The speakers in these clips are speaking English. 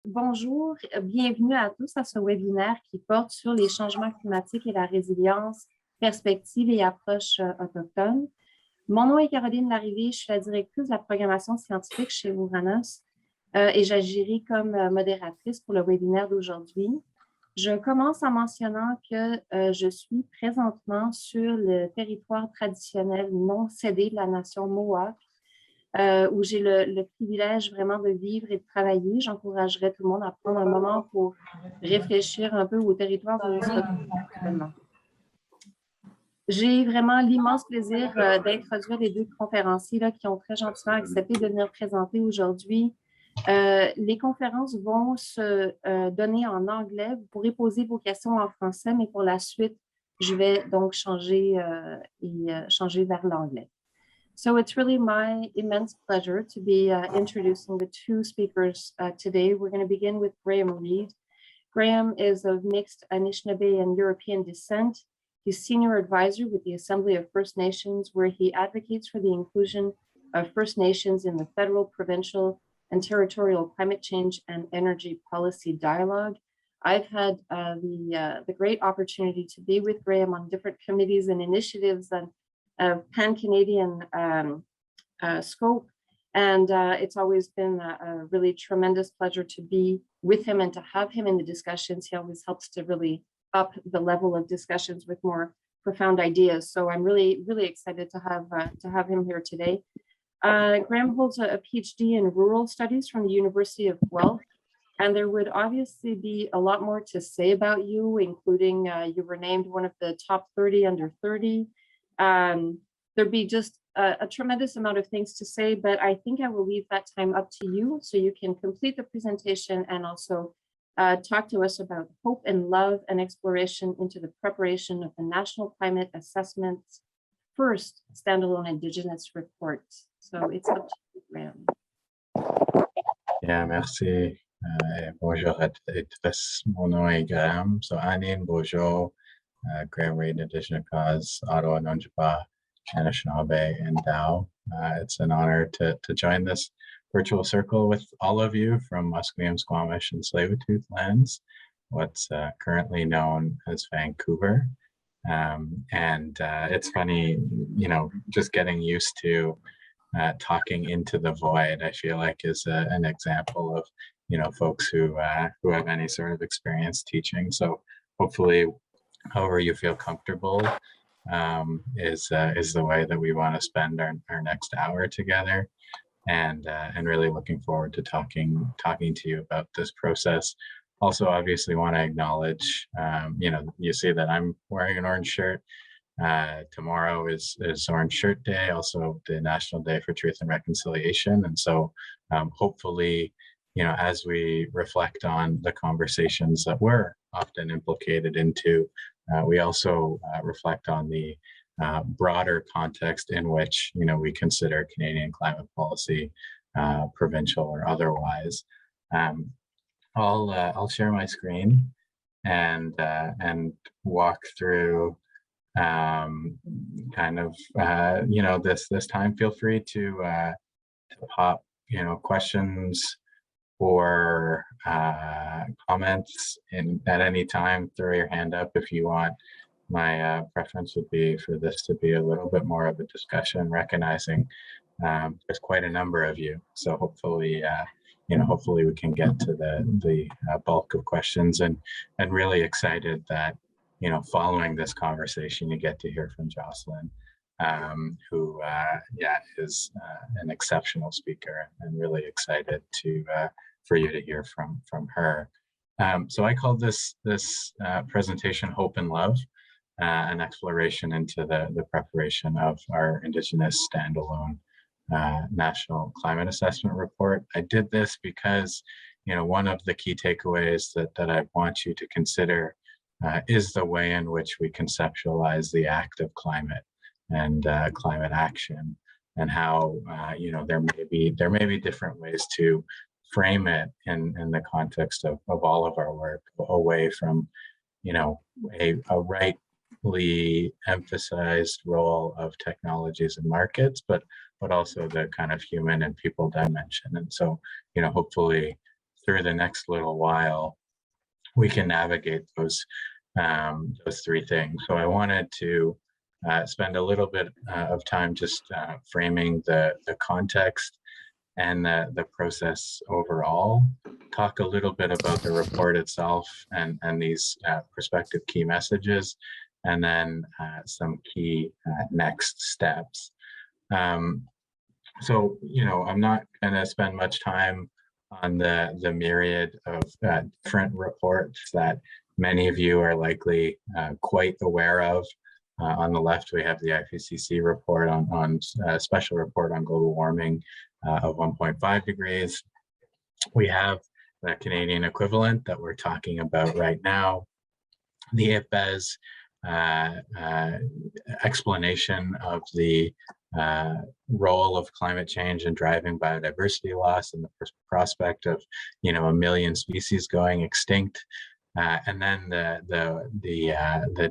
Bonjour, bienvenue à tous à ce webinaire qui porte sur les changements climatiques et la résilience, perspectives et approches autochtones. Mon nom est Caroline Larrivée, je suis la directrice de la programmation scientifique chez Uranus et j'agirai comme modératrice pour le webinaire d'aujourd'hui. Je commence en mentionnant que je suis présentement sur le territoire traditionnel non cédé de la nation Mohawk, où j'ai le privilège vraiment de vivre et de travailler. J'encouragerais tout le monde à prendre un moment pour réfléchir un peu au territoire où on se retrouve actuellement. J'ai vraiment l'immense plaisir d'introduire les deux conférenciers là, qui ont très gentiment accepté de venir présenter aujourd'hui. Les conférences vont se donner en anglais. Vous pourrez poser vos questions en français, mais pour la suite, je vais donc changer vers l'anglais. So it's really my immense pleasure to be introducing the two speakers today. We're going to begin with Graeme Reed. Graeme is of mixed Anishinabe and European descent. He's senior advisor with the Assembly of First Nations, where he advocates for the inclusion of First Nations in the federal, provincial, and territorial climate change and energy policy dialogue. I've had the great opportunity to be with Graeme on different committees and initiatives and pan-Canadian scope. And it's always been a really tremendous pleasure to be with him and to have him in the discussions. He always helps to really up the level of discussions with more profound ideas. So I'm really, really excited to have him here today. Graeme holds a PhD in rural studies from the University of Guelph. And there would obviously be a lot more to say about you, including you were named one of the top 30 under 30. There'd be just a tremendous amount of things to say, but I think I will leave that time up to you so you can complete the presentation and also talk to us about hope and love and exploration into the preparation of the National Climate Assessment's first standalone Indigenous report. So it's up to you, Graeme. Yeah, merci. Bonjour à tous. Mon nom est Graeme. So Anin, bonjour. Graeme Reed, Indigenous Cause, Ottawa, Nunjaba, Anishinabe, and Dao. It's an honor to join this virtual circle with all of you from Musqueam, Squamish, and Tsleil-Waututh lands, what's currently known as Vancouver. And it's funny, you know, just getting used to talking into the void, I feel like is an example of, you know, folks who have any sort of experience teaching. So hopefully, however you feel comfortable is the way that we want to spend our next hour together, and really looking forward to talking to you about this process. Also, obviously, want to acknowledge, you know, you see that I'm wearing an orange shirt. Tomorrow is Orange Shirt Day, also the National Day for Truth and Reconciliation, and so hopefully, you know, as we reflect on the conversations that we're often implicated into, we also reflect on the broader context in which, you know, we consider Canadian climate policy, provincial or otherwise. I'll share my screen and walk through kind of you know, this time. Feel free to pop, you know, questions or comments at any time. Throw your hand up if you want. My preference would be for this to be a little bit more of a discussion, recognizing there's quite a number of you. So hopefully, you know, hopefully we can get to the bulk of questions, and really excited that, you know, following this conversation, you get to hear from Jocelyn, who is an exceptional speaker, and really excited for you to hear from her. So I called this presentation Hope and Love, an exploration into the preparation of our Indigenous standalone National Climate Assessment Report. I did this because, you know, one of the key takeaways that I want you to consider is the way in which we conceptualize the act of climate and climate action, and how you know, there may be different ways to frame it in the context of all of our work, away from, you know, a rightly emphasized role of technologies and markets, but also the kind of human and people dimension. And so, you know, hopefully through the next little while, we can navigate those three things. So I wanted to spend a little bit of time just framing the context and the process overall, talk a little bit about the report itself and these prospective key messages, and then some key next steps. So, I'm not going to spend much time on the myriad of different reports that many of you are likely quite aware of. On the left, we have the IPCC report on special report on global warming of 1.5 degrees. We have the Canadian equivalent that we're talking about right now, the IPBES explanation of the role of climate change in driving biodiversity loss and the prospect of, 1 million species going extinct, and then the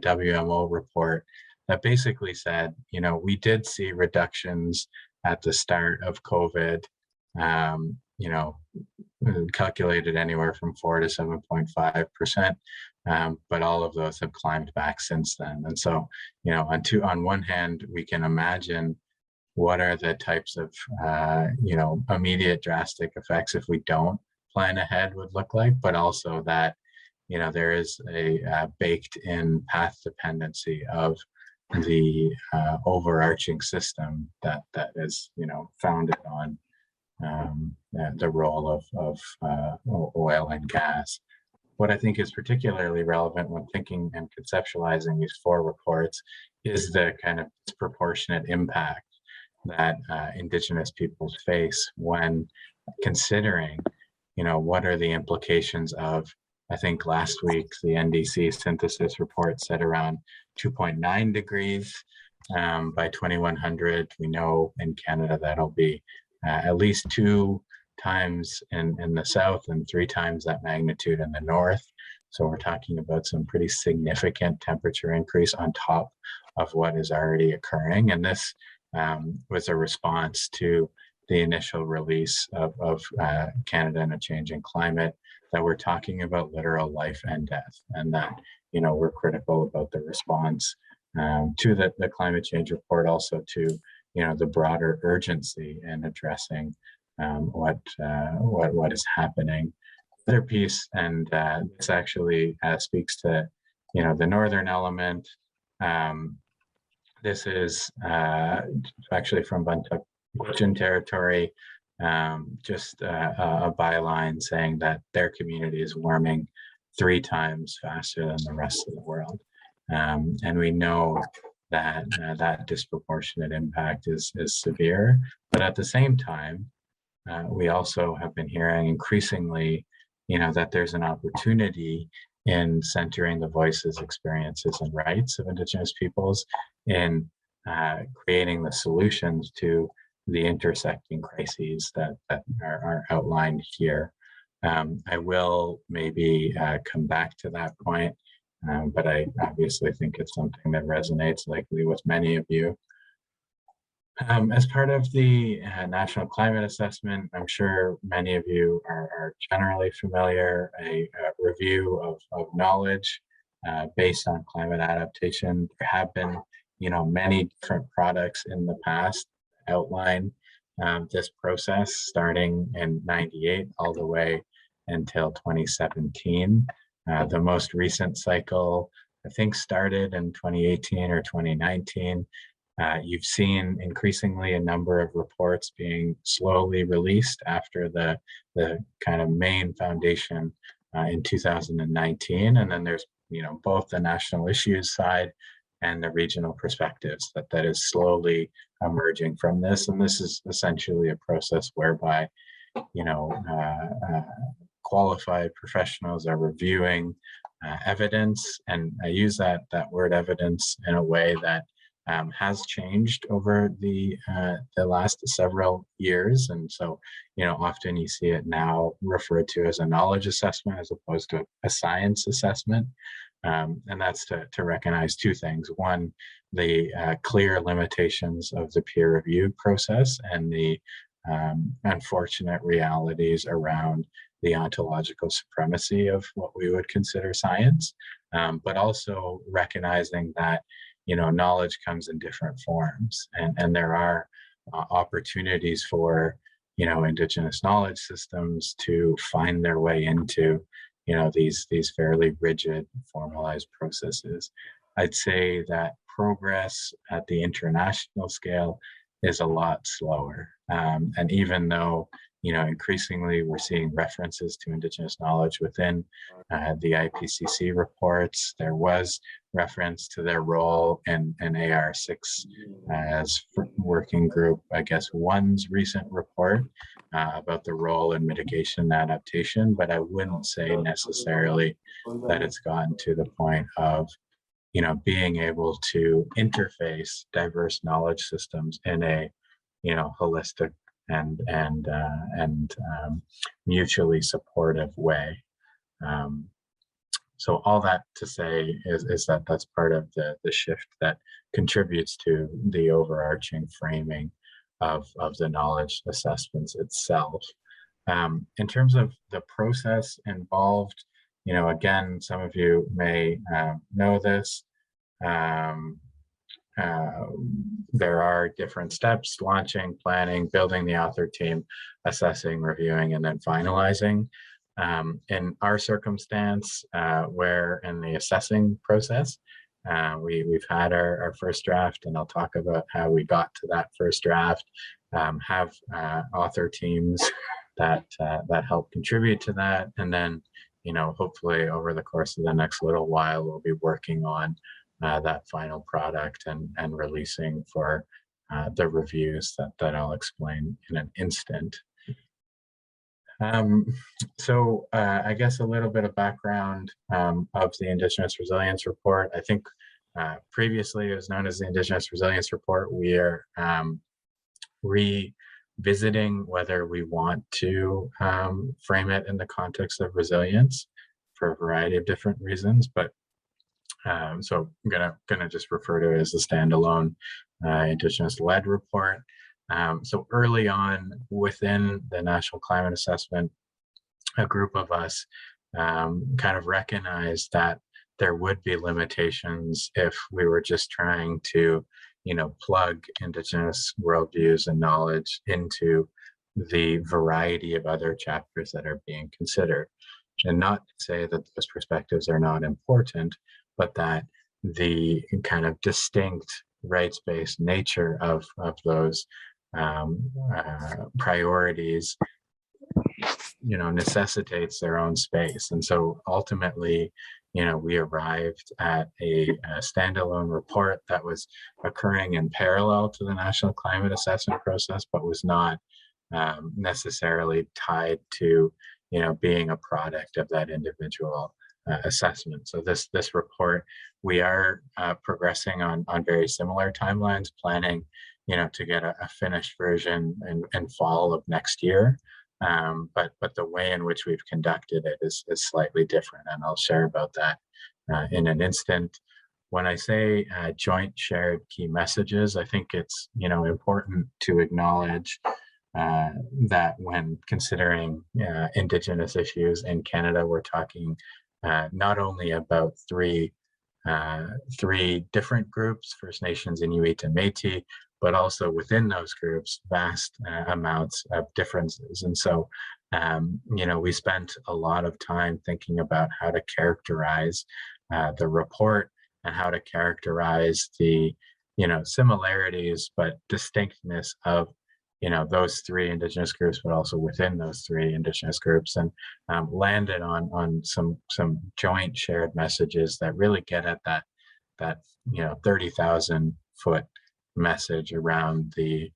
WMO report that basically said, we did see reductions at the start of COVID, calculated anywhere from 4 to 7.5%, but all of those have climbed back since then. And so, on one hand, we can imagine what are the types of, immediate drastic effects if we don't plan ahead would look like, but also that, there is a baked in path dependency of the overarching system that is, founded on the role of oil and gas. What I think is particularly relevant when thinking and conceptualizing these four reports is the kind of disproportionate impact that Indigenous peoples face when considering, what are the implications of, I think last week, the NDC synthesis report said around 2.9 degrees by 2100. We know in Canada that'll be at least 2 times in the south and 3 times that magnitude in the north. So we're talking about some pretty significant temperature increase on top of what is already occurring. And this was a response to the initial release of Canada and a Changing Climate, that we're talking about literal life and death, and that, we're critical about the response to the climate change report, also to, the broader urgency in addressing what is happening. The other piece, and this actually speaks to, the northern element. This is actually from Bantuk territory, just a byline saying that their community is warming 3 times faster than the rest of the world. And we know that that disproportionate impact is severe, but at the same time, we also have been hearing increasingly, that there's an opportunity in centering the voices, experiences, and rights of Indigenous peoples in creating the solutions to the intersecting crises that are outlined here. I will maybe come back to that point, but I obviously think it's something that resonates likely with many of you. As part of the National Climate Assessment, I'm sure many of you are generally familiar, a review of knowledge based on climate adaptation. There have been, many different products in the past outline this process, starting in '98 all the way until 2017. The most recent cycle, I think, started in 2018 or 2019. You've seen increasingly a number of reports being slowly released after the kind of main foundation in 2019. And then there's, both the national issues side and the regional perspectives that is slowly emerging from this. And this is essentially a process whereby, qualified professionals are reviewing evidence. And I use that word evidence in a way that has changed over the last several years. And so, often you see it now referred to as a knowledge assessment as opposed to a science assessment. And that's to recognize 2 things. One, the clear limitations of the peer review process and the unfortunate realities around the ontological supremacy of what we would consider science, but also recognizing that, knowledge comes in different forms, and there are opportunities for, Indigenous knowledge systems to find their way into, these fairly rigid, formalized processes. I'd say that progress at the international scale is a lot slower. And even though, increasingly we're seeing references to Indigenous knowledge within the IPCC reports, there was reference to their role in AR6 as working group, I guess, one's recent report about the role in mitigation and adaptation, but I wouldn't say necessarily that it's gotten to the point of, being able to interface diverse knowledge systems in a, holistic and mutually supportive way. So all that to say is that that's part of the shift that contributes to the overarching framing of the knowledge assessments itself. In terms of the process involved, again, some of you may know this. There are different steps: launching, planning, building the author team, assessing, reviewing, and then finalizing. In our circumstance, where in the assessing process, we've had our first draft, and I'll talk about how we got to that first draft, have author teams that help contribute to that. And then, hopefully over the course of the next little while, we'll be working on that final product and releasing for the reviews that I'll explain in an instant. So I guess a little bit of background of the Indigenous Resilience Report. I think previously it was known as the Indigenous Resilience Report. We are revisiting whether we want to frame it in the context of resilience for a variety of different reasons, but so I'm gonna just refer to it as the standalone Indigenous-led report. So early on within the National Climate Assessment, a group of us kind of recognized that there would be limitations if we were just trying to, plug Indigenous worldviews and knowledge into the variety of other chapters that are being considered. And not to say that those perspectives are not important, but that the kind of distinct rights-based nature of those priorities, necessitates their own space. And so ultimately, we arrived at a standalone report that was occurring in parallel to the National Climate Assessment process, but was not necessarily tied to, being a product of that individual assessment. So this report, we are progressing on very similar timelines, planning, to get a finished version in fall of next year. But the way in which we've conducted it is slightly different, and I'll share about that in an instant. When I say joint shared key messages, I think it's important to acknowledge that when considering Indigenous issues in Canada, we're talking not only about three different groups, First Nations, Inuit, and Métis, but also within those groups, vast amounts of differences. And so, we spent a lot of time thinking about how to characterize the report and how to characterize the, similarities, but distinctness of, those three Indigenous groups, but also within those three Indigenous groups, and landed on some joint shared messages that really get at that 30,000 foot message around the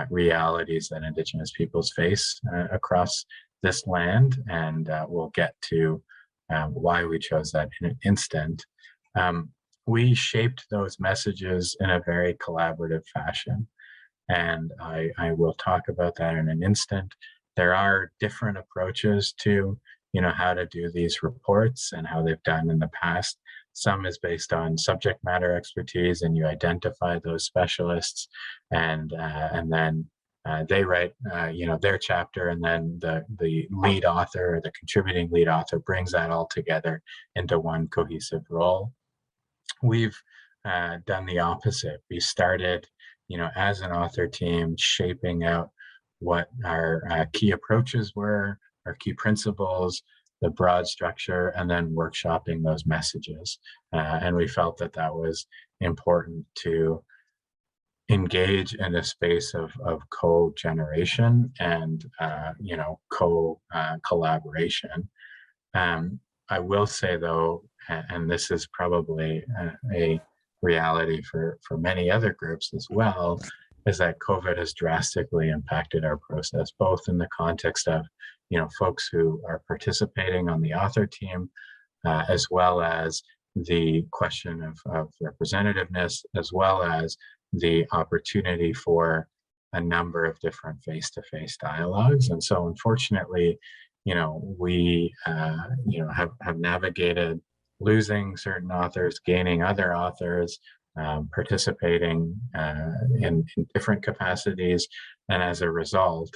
realities that Indigenous peoples face across this land, and we'll get to why we chose that in an instant. We shaped those messages in a very collaborative fashion, and I will talk about that in an instant. There are different approaches to how to do these reports and how they've done in the past. Some is based on subject matter expertise, and you identify those specialists, and then they write, their chapter, and then the lead author, or the contributing lead author, brings that all together into one cohesive role. We've done the opposite. We started, as an author team, shaping out what our key approaches were, our key principles, the broad structure, and then workshopping those messages. And we felt that that was important to engage in a space of co-generation and collaboration. I will say, though, and this is probably a reality for many other groups as well, is that COVID has drastically impacted our process, both in the context of folks who are participating on the author team, as well as the question of representativeness, as well as the opportunity for a number of different face-to-face dialogues. And so unfortunately, we have navigated losing certain authors, gaining other authors, participating in different capacities, and as a result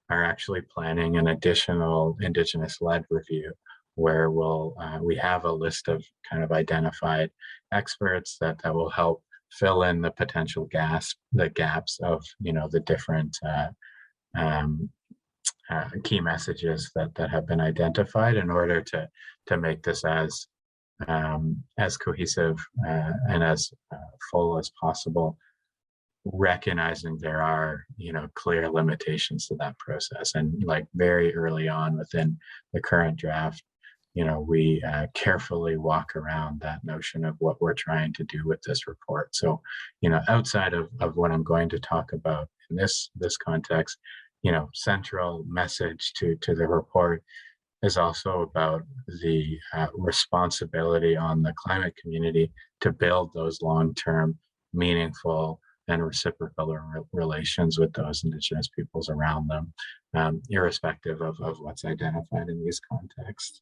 are actually planning an additional Indigenous-led review, where we have a list of kind of identified experts that will help fill in the potential gaps of the different key messages that have been identified, in order to make this as cohesive and as full as possible, recognizing there are clear limitations to that process. And like very early on within the current draft, we carefully walk around that notion of what we're trying to do with this report. So outside of what I'm going to talk about in this context, central message to the report is also about the responsibility on the climate community to build those long-term, meaningful, and reciprocal relations with those Indigenous peoples around them, irrespective of what's identified in these contexts.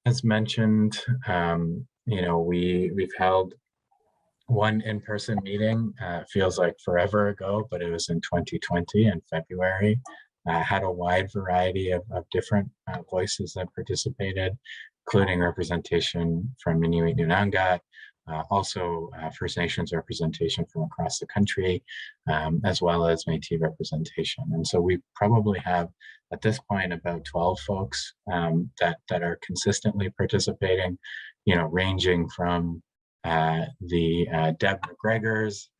As mentioned, we've held one in-person meeting. Feels like forever ago, but it was in 2020 in February. Had a wide variety of different voices that participated, including representation from Inuit Nunangat, also First Nations representation from across the country, as well as Métis representation. And so we probably have, at this point, about 12 folks that are consistently participating, ranging from the Deb McGregor's,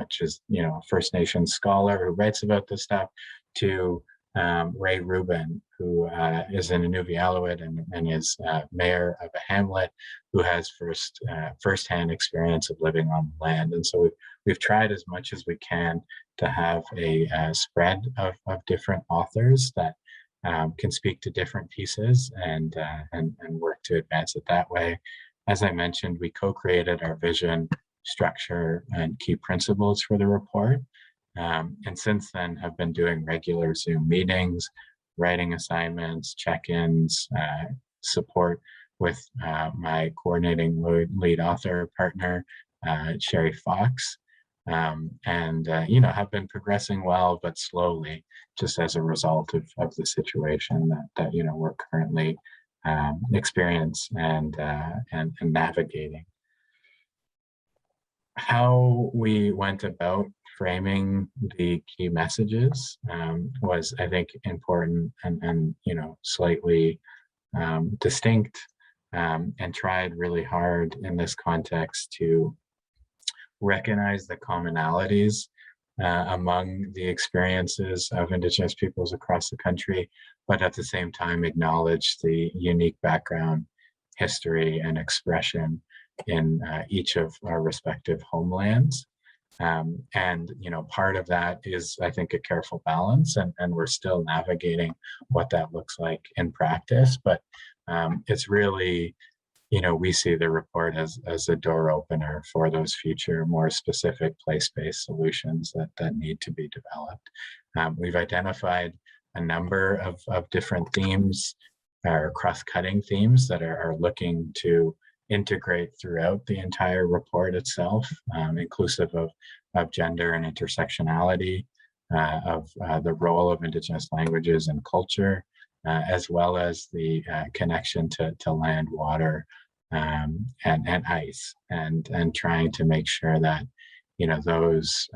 which is First Nations scholar who writes about this stuff, to Ray Rubin, who is an Inuvialuit and is mayor of a hamlet who has firsthand experience of living on the land. And so we've tried as much as we can to have a spread of different authors that can speak to different pieces and work to advance it that way. As I mentioned, we co-created our vision, structure, and key principles for the report. And since then have been doing regular Zoom meetings, writing assignments, check-ins, support with my coordinating lead author partner, Sherry Fox, and have been progressing well, but slowly, just as a result of the situation that we're currently experiencing and navigating. How we went about framing the key messages was, I think, important and slightly distinct, and tried really hard in this context to recognize the commonalities among the experiences of Indigenous peoples across the country, but at the same time acknowledge the unique background, history, and expression in each of our respective homelands. And part of that is, I think, a careful balance, and we're still navigating what that looks like in practice. But it's really, we see the report as a door opener for those future, more specific place-based solutions that need to be developed. We've identified a number of different themes, or cross-cutting themes, that are looking to integrate throughout the entire report itself, inclusive of gender and intersectionality, of the role of Indigenous languages and culture, as well as the connection to land, water, and ice, and trying to make sure that those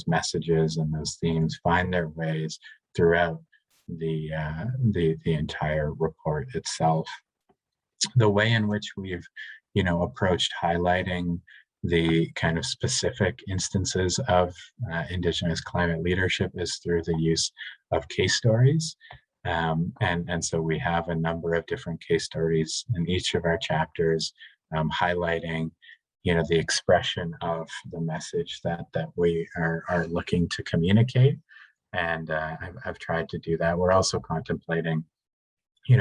messages and those themes find their ways throughout the entire report itself. The way in which we've approached highlighting the kind of specific instances of Indigenous climate leadership is through the use of case stories. And so we have a number of different case stories in each of our chapters, highlighting the expression of the message that we are looking to communicate. And I've tried to do that. We're also contemplating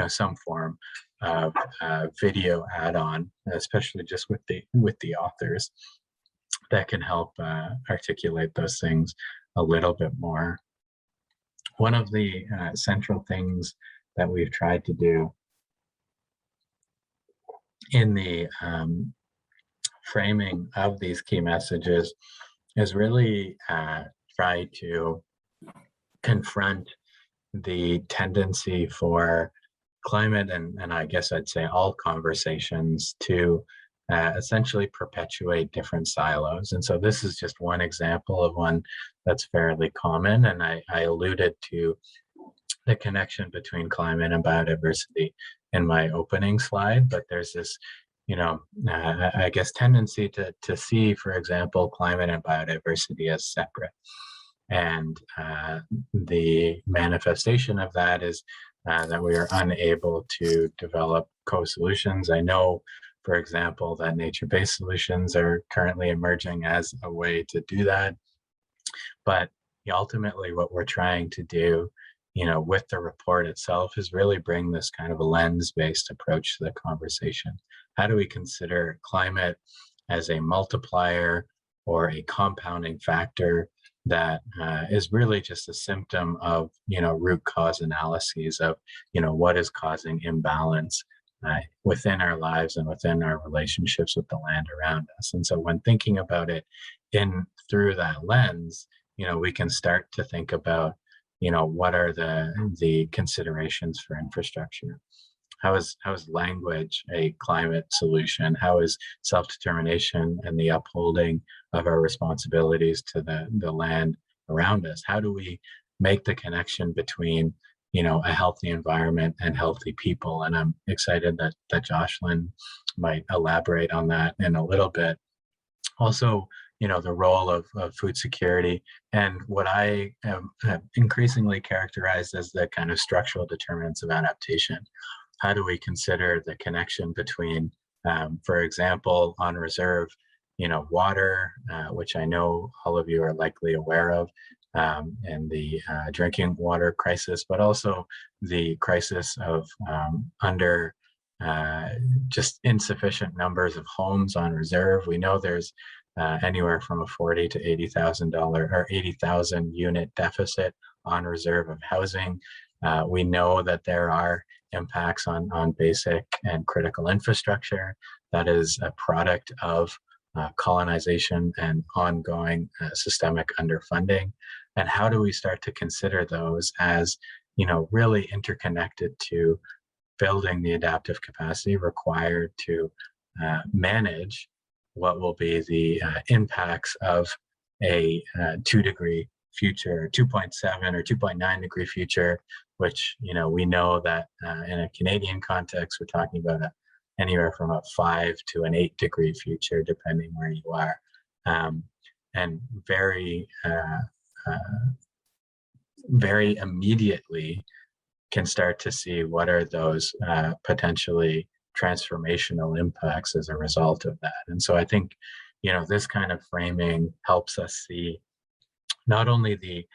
some form of video add-on, especially just with the authors, that can help articulate those things a little bit more. One of the central things that we've tried to do in the framing of these key messages is really try to confront the tendency for climate and I guess I'd say all conversations to essentially perpetuate different silos. And so this is just one example of one that's fairly common. And I alluded to the connection between climate and biodiversity in my opening slide, but there's this, I guess, tendency to see, for example, climate and biodiversity as separate. And the manifestation of that is that we are unable to develop co-solutions. I know, for example, that nature-based solutions are currently emerging as a way to do that. But ultimately what we're trying to do, with the report itself is really bring this kind of a lens-based approach to the conversation. How do we consider climate as a multiplier or a compounding factor that is really just a symptom of, root cause analyses of, what is causing imbalance within our lives and within our relationships with the land around us. And so when thinking about it through that lens, we can start to think about, what are the considerations for infrastructure? How is language a climate solution? How is self-determination and the upholding of our responsibilities to the land around us? How do we make the connection between, a healthy environment and healthy people? And I'm excited that Jocelyn might elaborate on that in a little bit. Also, the role of food security and what I have increasingly characterized as the kind of structural determinants of adaptation. How do we consider the connection between, for example, on reserve, water, which I know all of you are likely aware of, and the drinking water crisis, but also the crisis of under just insufficient numbers of homes on reserve. We know there's anywhere from a $40,000 to $80,000 or 80,000 unit deficit on reserve of housing. We know that there are impacts on basic and critical infrastructure that is a product of colonization and ongoing systemic underfunding. And how do we start to consider those as, really interconnected to building the adaptive capacity required to manage what will be the impacts of a 2-degree future, 2.7 or 2.9 degree future, which, we know that in a Canadian context, we're talking about anywhere from a 5 to an 8-degree future, depending where you are. And very immediately can start to see what are those potentially transformational impacts as a result of that. And so I think, this kind of framing helps us see not only the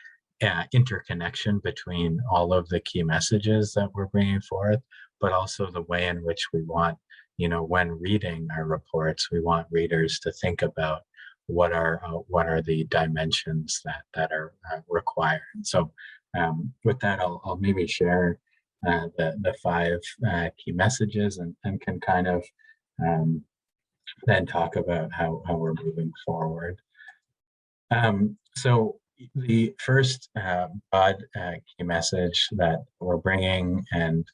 interconnection between all of the key messages that we're bringing forth, but also the way in which we want, when reading our reports, we want readers to think about what are the dimensions that are required. So with that, I'll maybe share the 5 key messages and can kind of then talk about how we're moving forward. So the first broad key message that we're bringing and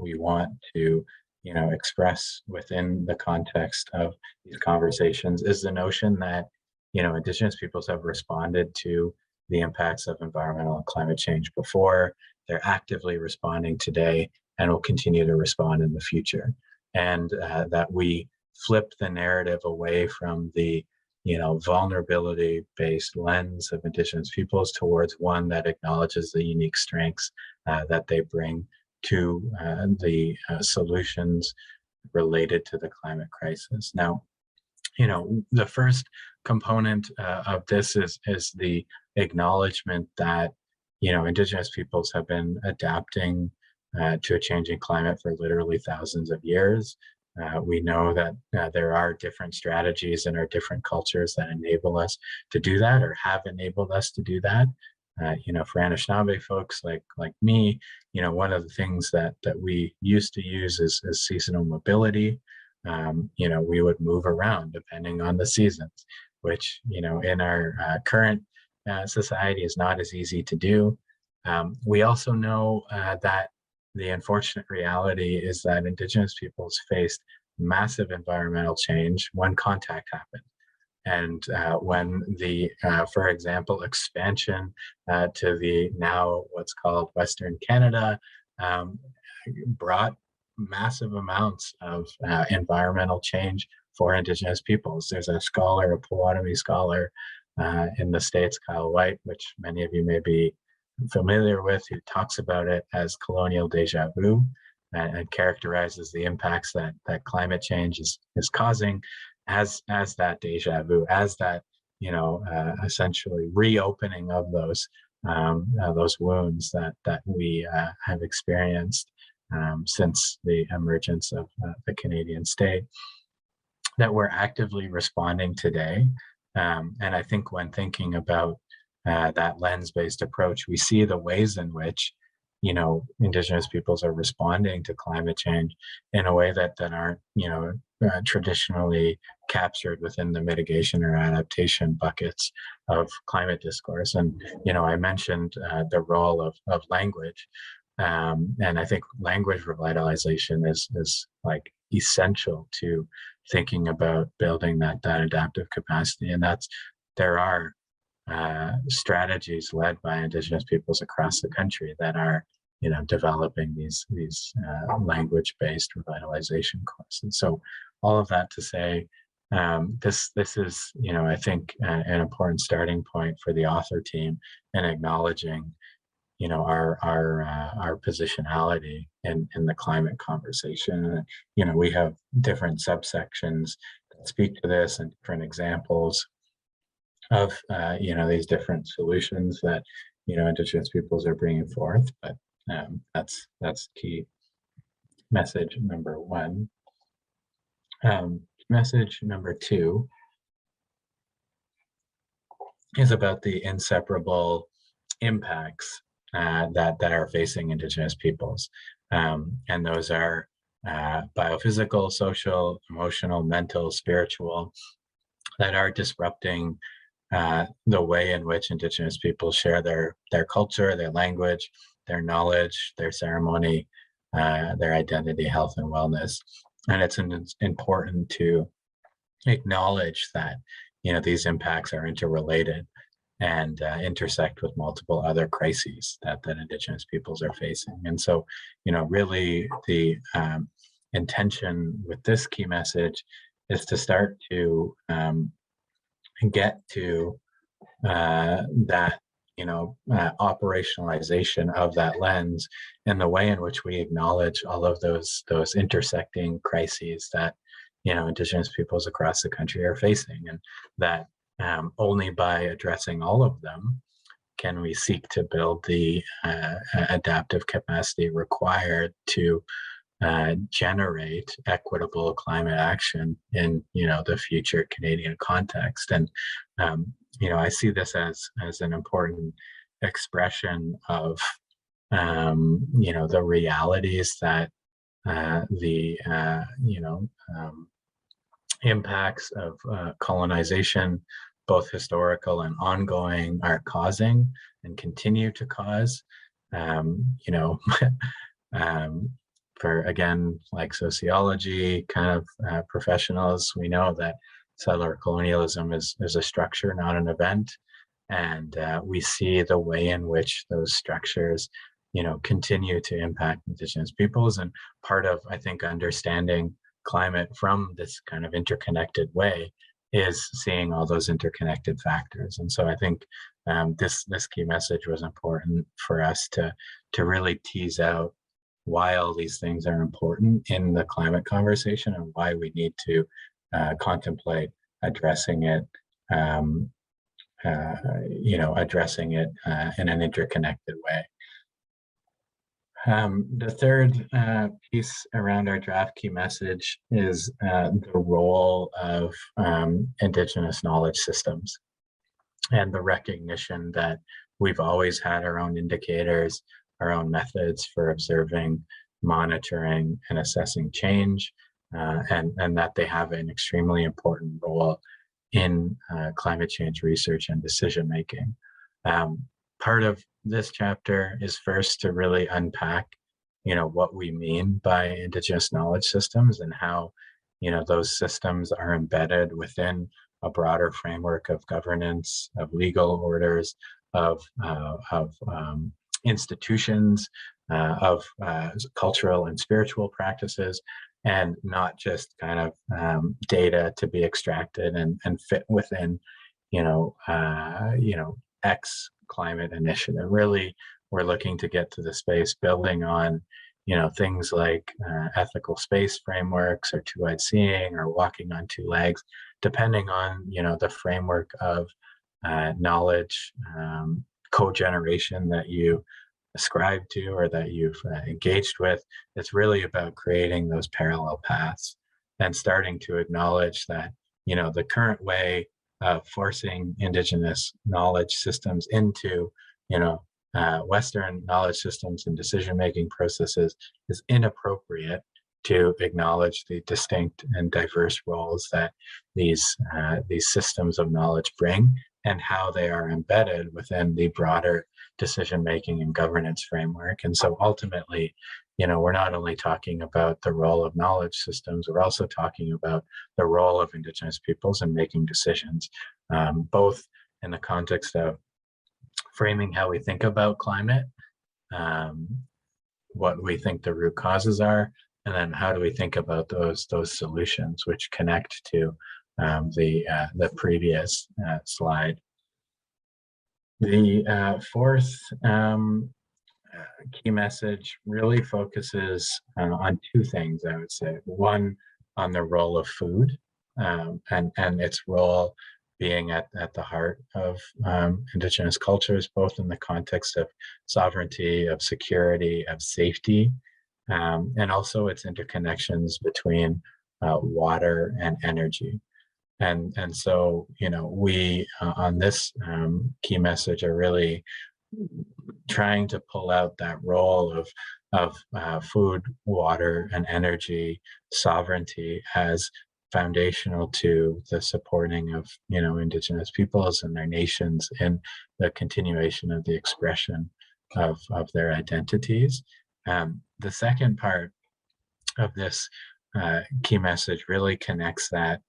we want to express within the context of these conversations is the notion that Indigenous peoples have responded to the impacts of environmental and climate change before. They're actively responding today and will continue to respond in the future. And that we flip the narrative away from the vulnerability-based lens of Indigenous peoples towards one that acknowledges the unique strengths that they bring to the solutions related to the climate crisis. Now, the first component of this is the acknowledgement that Indigenous peoples have been adapting to a changing climate for literally thousands of years. We know that there are different strategies in our different cultures that enable us to do that, or have enabled us to do that. For Anishinabe folks like me, one of the things that we used to use is seasonal mobility. We would move around depending on the seasons, which in our current society is not as easy to do. We also know that the unfortunate reality is that Indigenous peoples faced massive environmental change when contact happened. And when the, for example, expansion to the now what's called Western Canada brought massive amounts of environmental change for Indigenous peoples. There's a scholar, a Potawatomi scholar in the States, Kyle White, which many of you may be familiar with, who talks about it as colonial deja vu and characterizes the impacts that climate change is causing as that deja vu, as that essentially reopening of those wounds that we have experienced since the emergence of the Canadian state, that we're actively responding today. And I think when thinking about that lens-based approach, we see the ways in which Indigenous peoples are responding to climate change in a way that aren't traditionally captured within the mitigation or adaptation buckets of climate discourse. And I mentioned the role of language, and I think language revitalization is like essential to thinking about building that adaptive capacity. And there are strategies led by Indigenous peoples across the country that are developing these language-based revitalization courses. So all of that to say, this is I think an important starting point for the author team in acknowledging our positionality in the climate conversation. We have different subsections that speak to this and different examples of these different solutions that Indigenous peoples are bringing forth, but that's key message number one. Message number two is about the inseparable impacts that are facing Indigenous peoples, and those are biophysical, social, emotional, mental, spiritual, that are disrupting the way in which Indigenous people share their culture, their language, their knowledge, their ceremony, their identity, health, and wellness. And it's important to acknowledge that these impacts are interrelated and intersect with multiple other crises that Indigenous peoples are facing. And so, really the intention with this key message is to start to get to that operationalization of that lens in the way in which we acknowledge all of those intersecting crises that Indigenous peoples across the country are facing, and that only by addressing all of them can we seek to build the adaptive capacity required to generate equitable climate action in the future Canadian context. And I see this as an important expression of the realities that impacts of colonization, both historical and ongoing, are causing and continue to cause. You know, for, again, like sociology kind of professionals, we know that settler colonialism is a structure, not an event. And we see the way in which those structures, you know, continue to impact Indigenous peoples. And part of, I think, understanding climate from this kind of interconnected way is seeing all those interconnected factors. And so I think this key message was important for us to really tease out why all these things are important in the climate conversation and why we need to contemplate addressing it, you know, addressing it in an interconnected way. The third piece around our draft key message is the role of Indigenous knowledge systems and the recognition that we've always had our own indicators, our own methods for observing, monitoring, and assessing change, and that they have an extremely important role in climate change research and decision making. Part of this chapter is first to really unpack, you know, what we mean by Indigenous knowledge systems and how, you know, those systems are embedded within a broader framework of governance, of legal orders, of institutions, of cultural and spiritual practices, and not just kind of data to be extracted and fit within, you know, X climate initiative. Really, we're looking to get to the space building on, you know, things like ethical space frameworks or two-eyed seeing or walking on two legs, depending on, you know, the framework of knowledge co-generation that you ascribe to or that you've engaged with. It's really about creating those parallel paths and starting to acknowledge that, you know, the current way of forcing Indigenous knowledge systems into, you know, Western knowledge systems and decision-making processes is inappropriate to acknowledge the distinct and diverse roles that these systems of knowledge bring and how they are embedded within the broader decision-making and governance framework. And so ultimately, you know, we're not only talking about the role of knowledge systems, we're also talking about the role of Indigenous peoples in making decisions, both in the context of framing how we think about climate, what we think the root causes are, and then how do we think about those solutions, which connect to the previous slide. The fourth key message really focuses on two things, I would say. One, on the role of food and its role being at the heart of Indigenous cultures, both in the context of sovereignty, of security, of safety, and also its interconnections between water and energy. And so, you know, we on this key message are really trying to pull out that role of food, water, and energy sovereignty as foundational to the supporting of, you know, Indigenous peoples and their nations in the continuation of the expression of their identities. The second part of this key message really connects that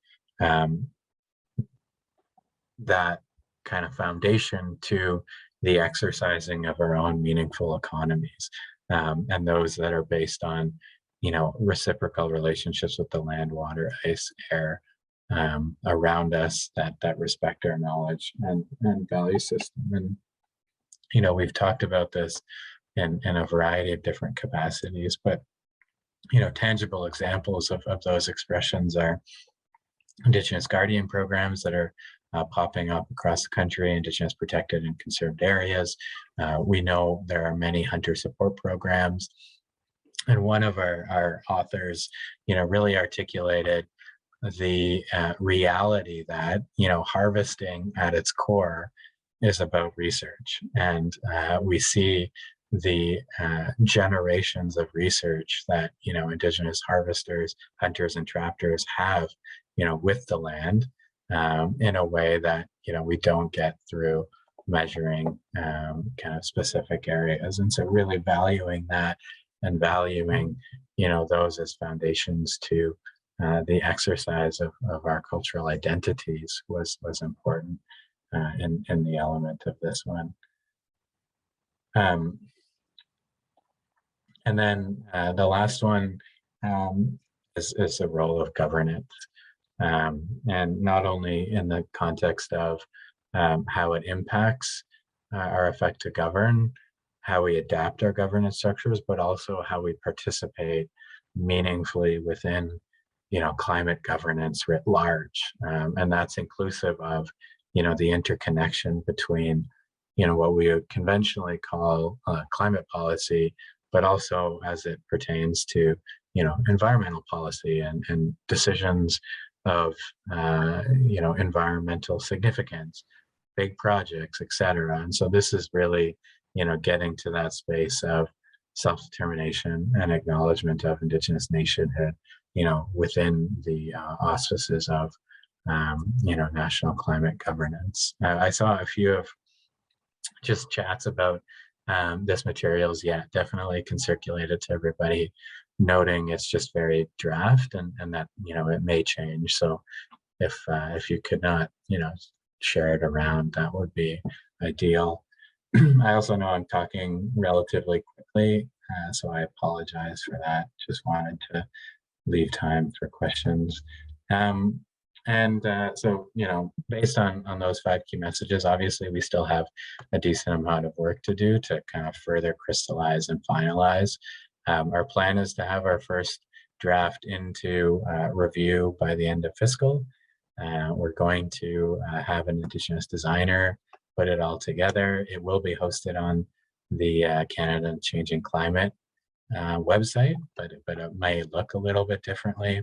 that kind of foundation to the exercising of our own meaningful economies, and those that are based on, you know, reciprocal relationships with the land, water, ice, air around us that respect our knowledge and value system. And, you know, we've talked about this in a variety of different capacities, but, you know, tangible examples of those expressions are Indigenous guardian programs that are popping up across the country, Indigenous protected and conserved areas. We know there are many hunter support programs. And one of our authors, you know, really articulated the reality that, you know, harvesting at its core is about research. And we see the generations of research that, you know, Indigenous harvesters, hunters, and trappers have with the land in a way that, we don't get through measuring kind of specific areas. And so really valuing that and valuing, those as foundations to the exercise of our cultural identities was important in the element of this one. And then the last one is the role of governance. And not only in the context of how it impacts our effect to govern, how we adapt our governance structures, but also how we participate meaningfully within, climate governance writ large. And that's inclusive of, the interconnection between, what we would conventionally call climate policy, but also as it pertains to, environmental policy and decisions of, environmental significance, big projects, et cetera. And so this is really, getting to that space of self-determination and acknowledgement of Indigenous nationhood, within the auspices of, national climate governance. I saw a few of just chats about this materials. Yeah, definitely can circulate it to everybody, noting it's just very draft and that, it may change. So if you could not, share it around, that would be ideal. I also know I'm talking relatively quickly, so I apologize for that. Just wanted to leave time for questions. So, based on those 5 key messages, obviously we still have a decent amount of work to do to kind of further crystallize and finalize. Our plan is to have our first draft into review by the end of fiscal. We're going to have an Indigenous designer put it all together. It will be hosted on the Canada Changing Climate website, but it may look a little bit differently.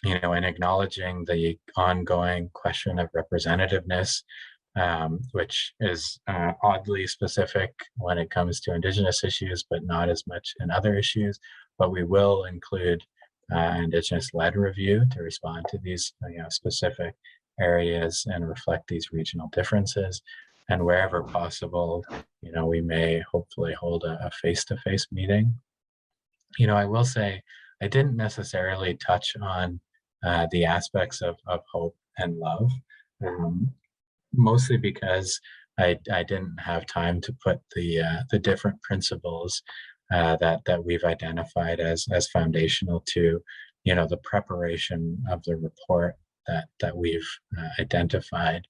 And acknowledging the ongoing question of representativeness, which is oddly specific when it comes to Indigenous issues, but not as much in other issues. But we will include Indigenous-led review to respond to these specific areas and reflect these regional differences. And wherever possible, we may hopefully hold a face-to-face meeting. I will say I didn't necessarily touch on the aspects of hope and love, mostly because I didn't have time to put the different principles that we've identified as foundational to, the preparation of the report that we've identified.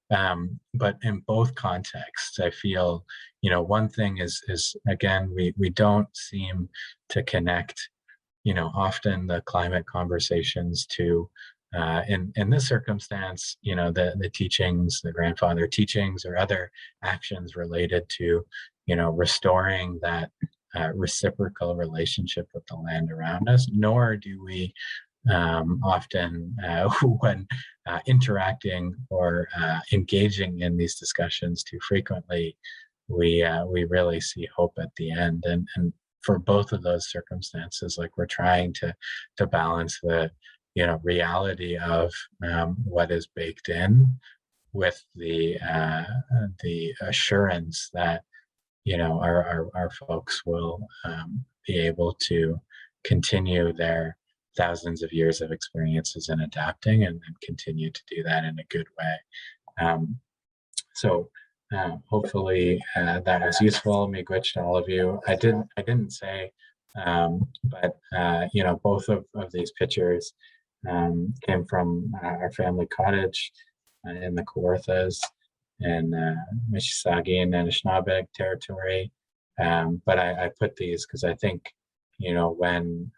But in both contexts, I feel, one thing is again, we don't seem to connect, often the climate conversations to, in this circumstance, the teachings, the grandfather teachings or other actions related to, restoring that reciprocal relationship with the land around us, nor do we often when interacting or engaging in these discussions too frequently, we really see hope at the end. And for both of those circumstances, like we're trying to balance the reality of what is baked in with the assurance that our folks will be able to continue their thousands of years of experiences in adapting and continue to do that in a good way. So hopefully that was useful. Miigwech to all of you. I didn't say, but both of these pictures came from our family cottage in the Kawarthas in Mississauga and Anishinabe territory. But I put these because I think, when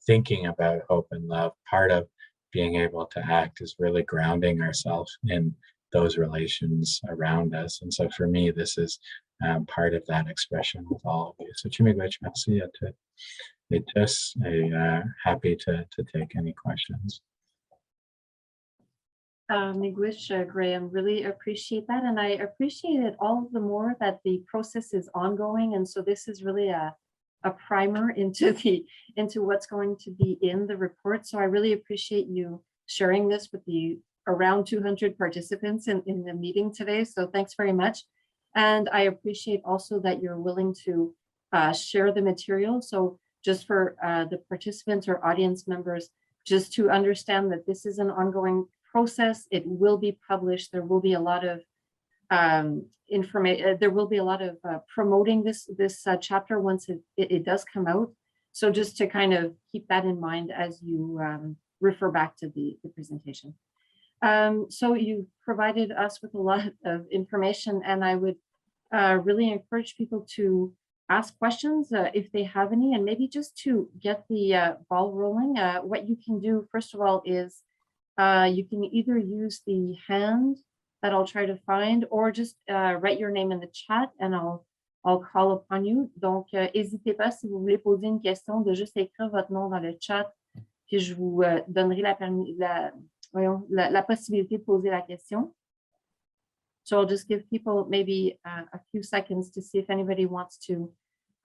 thinking about hope and love, part of being able to act is really grounding ourselves in those relations around us. And so for me, this is part of that expression with all of you. So Chimigwech, merci à tous. Happy to take any questions. Miigwech, Graeme, really appreciate that. And I appreciate it all the more that the process is ongoing. And so this is really a primer into what's going to be in the report. So I really appreciate you sharing this with the around 200 participants in the meeting today. So thanks very much. And I appreciate also that you're willing to share the material. So just for the participants or audience members, just to understand that this is an ongoing process. It will be published. There will be a lot of information. There will be a lot of promoting this chapter once it does come out. So just to kind of keep that in mind as you refer back to the presentation. So you provided us with a lot of information, and I would really encourage people to ask questions if they have any, and maybe just to get the ball rolling. What you can do, first of all, is you can either use the hand that I'll try to find, or just write your name in the chat and I'll call upon you. Donc, n'hésitez pas, si vous voulez poser une question, de juste écrire votre nom dans le chat, puis je vous donnerai la possibilité de poser la question. So I'll just give people maybe a few seconds to see if anybody wants to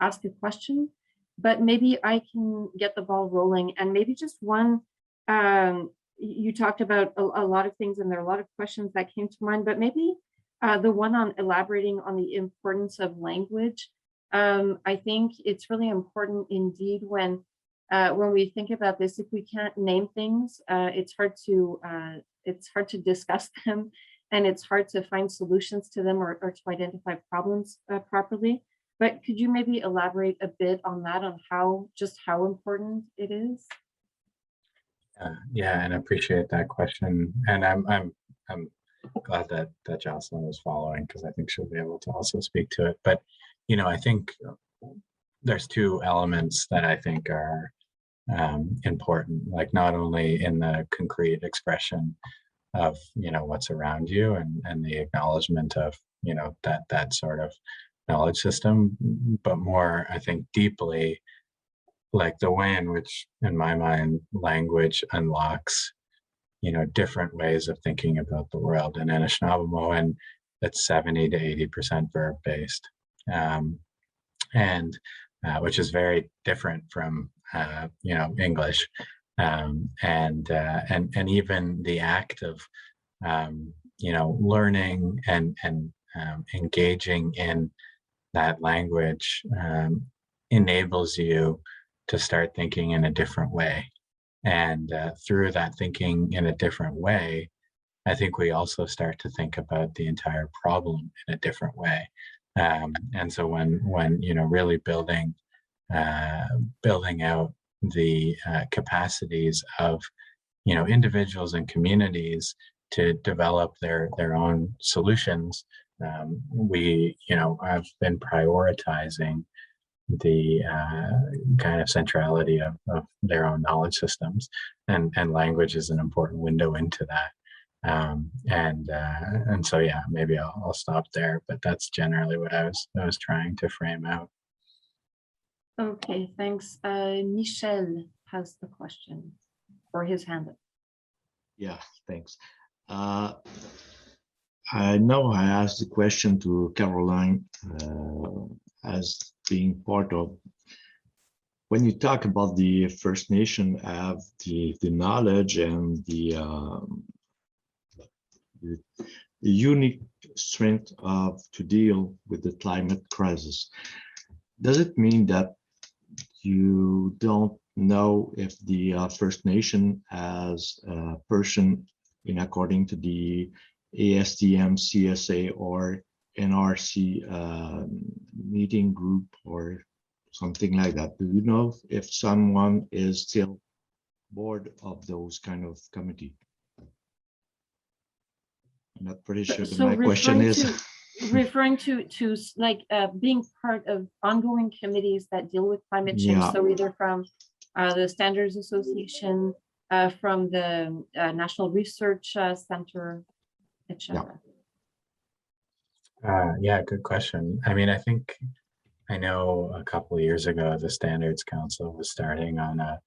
ask a question, but maybe I can get the ball rolling. And maybe just one, you talked about a lot of things, and there are a lot of questions that came to mind, but maybe the one on elaborating on the importance of language. I think it's really important indeed when we think about this. If we can't name things, it's hard to discuss them, and it's hard to find solutions to them or to identify problems properly. But could you maybe elaborate a bit on that, on how important it is? Yeah, and I appreciate that question. And I'm glad that Jocelyn was following, because I think she'll be able to also speak to it. But, you know, I think there's two elements that I think are important, like not only in the concrete expression of, you know, what's around you and the acknowledgement of, you know, that sort of knowledge system, but more, I think, deeply, like the way in which, in my mind, language unlocks, you know, different ways of thinking about the world. In Anishinabe, it's 70 to 80% verb based, and which is very different from you know, English, and even the act of you know, learning and engaging in that language enables you to start thinking in a different way. And through that thinking in a different way, I think we also start to think about the entire problem in a different way. And so when you know, really building out the capacities of, you know, individuals and communities to develop their own solutions, we, you know, have been prioritizing the kind of centrality of their own knowledge systems, and language is an important window into that. And so, yeah, maybe I'll stop there, but that's generally what I was trying to frame out. Okay, thanks. Michel has the question, or his hand up. Yeah, thanks. I know I asked the question to Caroline as being part of, when you talk about the First Nation have the knowledge and the unique strength to deal with the climate crisis, does it mean that you don't know if the First Nation as a person in according to the ASTM, CSA, or NRC meeting group or something like that? Do you know if someone is still board of those kind of committee? I'm not pretty sure So my question is. Referring to like being part of ongoing committees that deal with climate change. Yeah. So either from the Standards Association, from the National Research Center, etc. Yeah, good question. I mean, I know a couple of years ago, the Standards Council was starting on a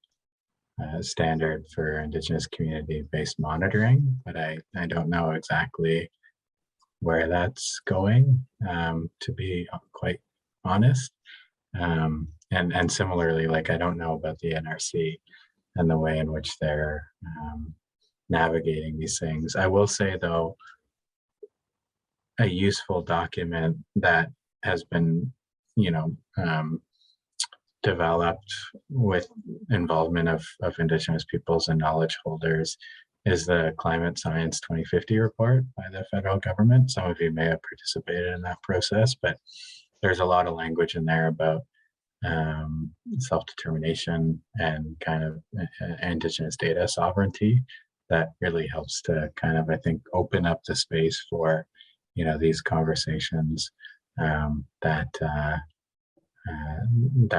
standard for Indigenous community-based monitoring, but I don't know exactly where that's going, to be quite honest. And similarly, like, I don't know about the NRC and the way in which they're navigating these things. I will say, though, a useful document that has been, developed with involvement of Indigenous peoples and knowledge holders is the Climate Science 2050 report by the federal government. Some of you may have participated in that process, but there's a lot of language in there about self-determination and kind of Indigenous data sovereignty that really helps to kind of, I think, open up the space for, these conversations that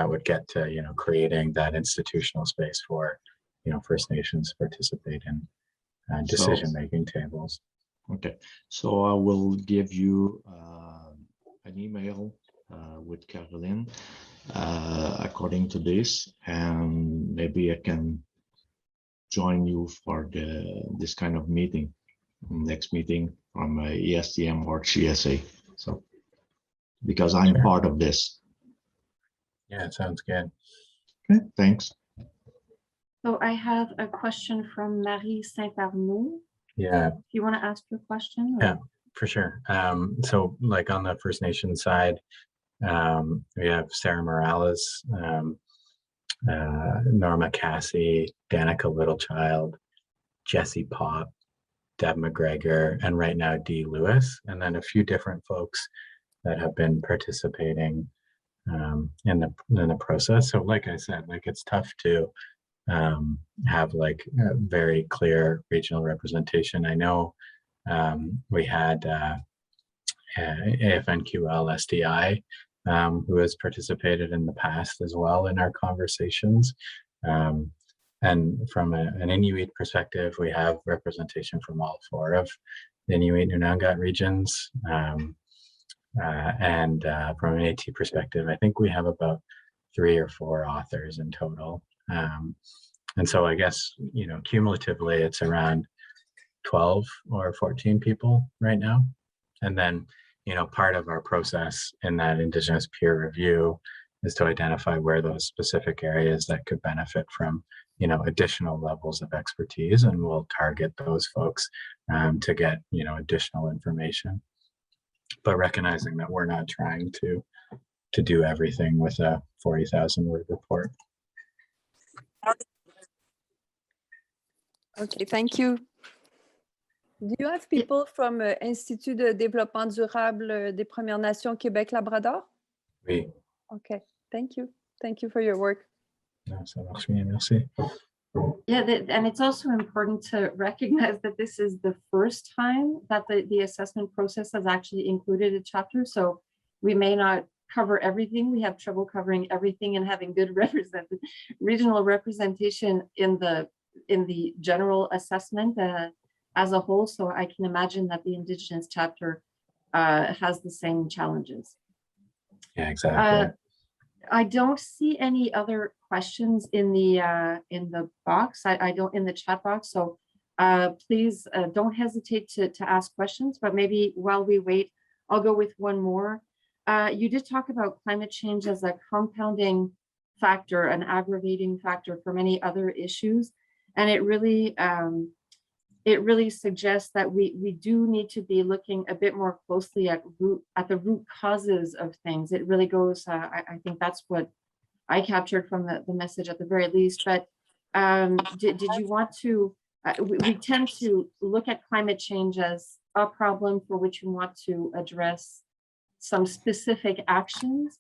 would get to, creating that institutional space for, First Nations to participate in decision-making tables. Okay, so I will give you an email with Caroline according to this, and maybe I can join you for this kind of meeting, next meeting from ESTM or GSA. So, because I'm part of this. Yeah, it sounds good. Okay, thanks. So I have a question from Marie Saint-Arnaud. Yeah. Do you want to ask your question? Yeah, for sure. So like on the First Nation side, we have Sarah Morales, Norma Cassie, Danica Littlechild, Jesse Pop, Deb McGregor, and right now Dee Lewis, and then a few different folks that have been participating in the process. So like I said, like it's tough to have like a very clear regional representation. I know we had AFNQL SDI who has participated in the past as well in our conversations. And from an Inuit perspective, we have representation from all 4 of the Inuit Nunangat regions. And from an AT perspective, I think we have about 3 or 4 authors in total. And so I guess, cumulatively, it's around 12 or 14 people right now. And then, part of our process in that Indigenous peer review is to identify where those specific areas that could benefit from, additional levels of expertise, and we'll target those folks to get, additional information. But recognizing that we're not trying to do everything with a 40,000 word report. Okay, thank you. Do you have people from Institut de développement durable des Premières Nations Québec-Labrador? Oui. Okay, thank you. Thank you for your work. No, ça marche bien, merci. Yeah, and it's also important to recognize that this is the first time that the assessment process has actually included a chapter. So we may not cover everything. We have trouble covering everything and having good regional representation in the general assessment as a whole. So I can imagine that the Indigenous chapter has the same challenges. Yeah, exactly. I don't see any other questions in the box. I don't in the chat box. So please don't hesitate to ask questions. But maybe while we wait, I'll go with one more. You did talk about climate change as a compounding factor, an aggravating factor for many other issues, and it really suggests that we do need to be looking a bit more closely at the root causes of things. It really goes, I think that's what I captured from the message at the very least. But did you want to, we tend to look at climate change as a problem for which we want to address some specific actions.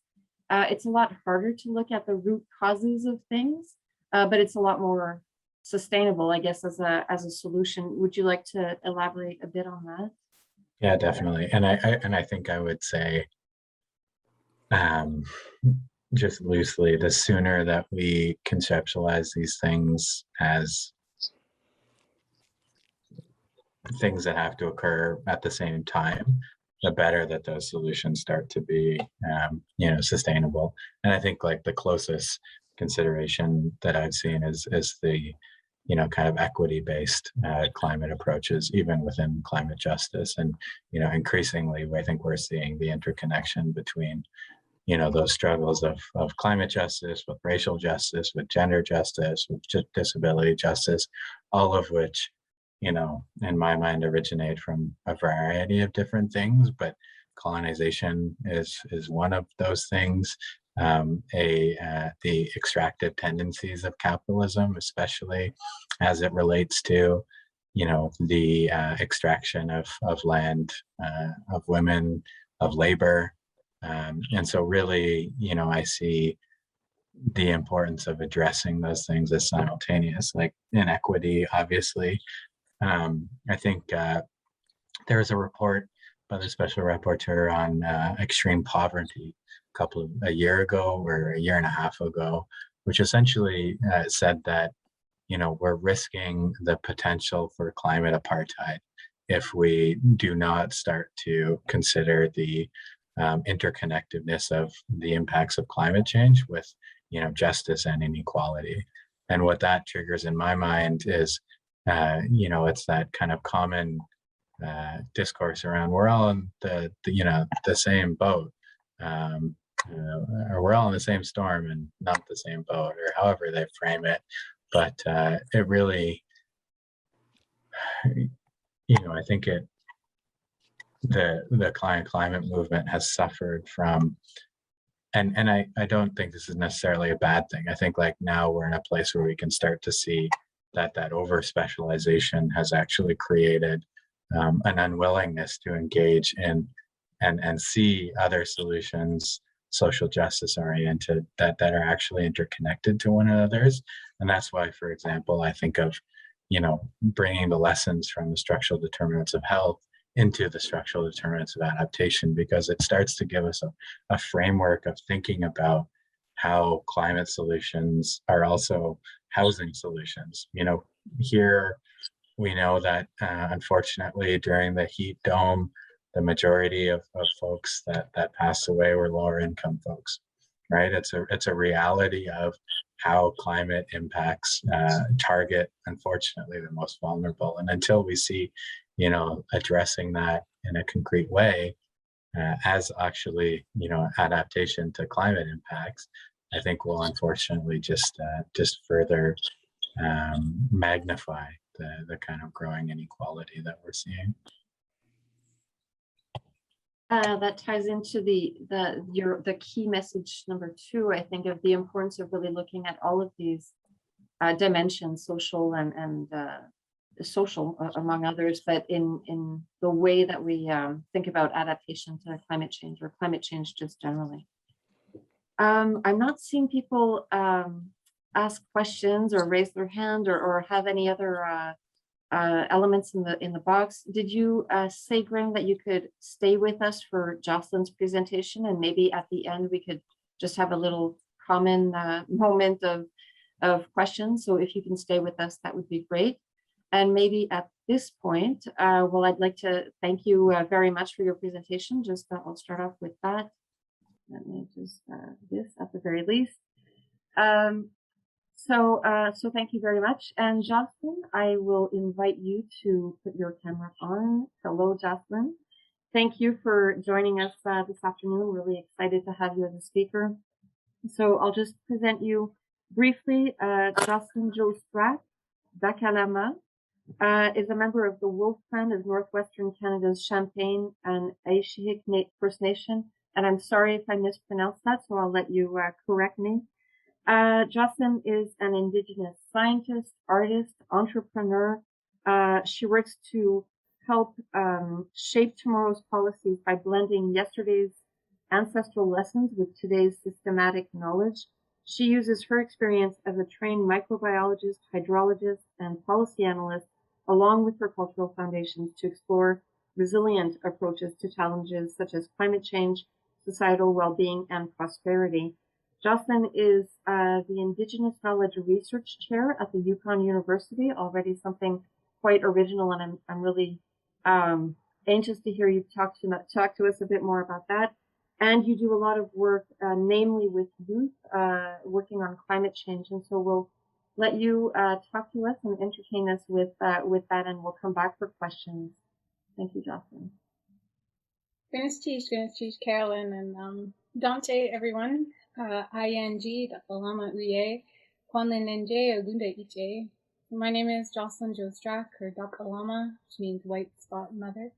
It's a lot harder to look at the root causes of things, but it's a lot more sustainable, I guess, as a solution. Would you like to elaborate a bit on that? Yeah, definitely. And I think I would say, just loosely, the sooner that we conceptualize these things as things that have to occur at the same time, the better that those solutions start to be, sustainable. And I think like the closest consideration that I've seen is the, kind of equity-based climate approaches, even within climate justice. And, increasingly, I think we're seeing the interconnection between, those struggles of climate justice, with racial justice, with gender justice, with disability justice, all of which you know, in my mind, originate from a variety of different things, but colonization is one of those things. The extractive tendencies of capitalism, especially as it relates to, you know, the extraction of land, of women, of labor. And so really, you know, I see the importance of addressing those things as simultaneous, like inequity, obviously. I think there was a report by the special rapporteur on extreme poverty a year ago or a year and a half ago, which essentially said that, you know, we're risking the potential for climate apartheid if we do not start to consider the interconnectedness of the impacts of climate change with, you know, justice and inequality. And what that triggers in my mind is, you know, it's that kind of common discourse around we're all in the you know, the same boat, or we're all in the same storm and not the same boat, or however they frame it. But it really, you know, I think the climate movement has suffered from, and I don't think this is necessarily a bad thing. I think like now we're in a place where we can start to see that over specialization has actually created an unwillingness to engage in and see other solutions, social justice oriented, that are actually interconnected to one another's. And that's why, for example, I think of, you know, bringing the lessons from the structural determinants of health into the structural determinants of adaptation, because it starts to give us a framework of thinking about how climate solutions are also housing solutions. You know, here we know that unfortunately during the heat dome, the majority of folks that passed away were lower income folks, right? It's a reality of how climate impacts target, unfortunately, the most vulnerable. And until we see, you know, addressing that in a concrete way as actually, you know, adaptation to climate impacts, I think will unfortunately just further magnify the kind of growing inequality that we're seeing. That ties into the key message number 2, I think, of the importance of really looking at all of these dimensions, social and social, among others, but in the way that we think about adaptation to climate change, or climate change just generally. I'm not seeing people ask questions or raise their hand or have any other elements in the box. Did you say, Graeme, that you could stay with us for Jocelyn's presentation, and maybe at the end we could just have a little common moment of questions? So if you can stay with us, that would be great. And maybe at this point, well, I'd like to thank you very much for your presentation. Just I'll start off with that. Let me just this at the very least. So thank you very much. And Jocelyn, I will invite you to put your camera on. Hello, Jocelyn. Thank you for joining us this afternoon. We're really excited to have you as a speaker. So I'll just present you briefly. Jocelyn Jo Spratt Dakalama is a member of the Wolf Clan of Northwestern Canada's Champagne and Aishihik First Nation. And I'm sorry if I mispronounced that, so I'll let you correct me. Jocelyn is an Indigenous scientist, artist, entrepreneur. She works to help shape tomorrow's policies by blending yesterday's ancestral lessons with today's systematic knowledge. She uses her experience as a trained microbiologist, hydrologist, and policy analyst, along with her cultural foundations, to explore resilient approaches to challenges such as climate change, societal well-being, and prosperity. Jocelyn is the Indigenous Knowledge Research Chair at the Yukon University, already something quite original, and I'm really anxious to hear you talk to us a bit more about that. And you do a lot of work, namely with youth, working on climate change. And so we'll let you talk to us and entertain us with that, and we'll come back for questions. Thank you, Jocelyn. Gracias, Carolyn, and Dante, everyone. ING, Dakalama Uye, Kwanlinenje, Ogunda Iche, My name is Jocelyn Jostrak, or Dakalama, which means white spot mother.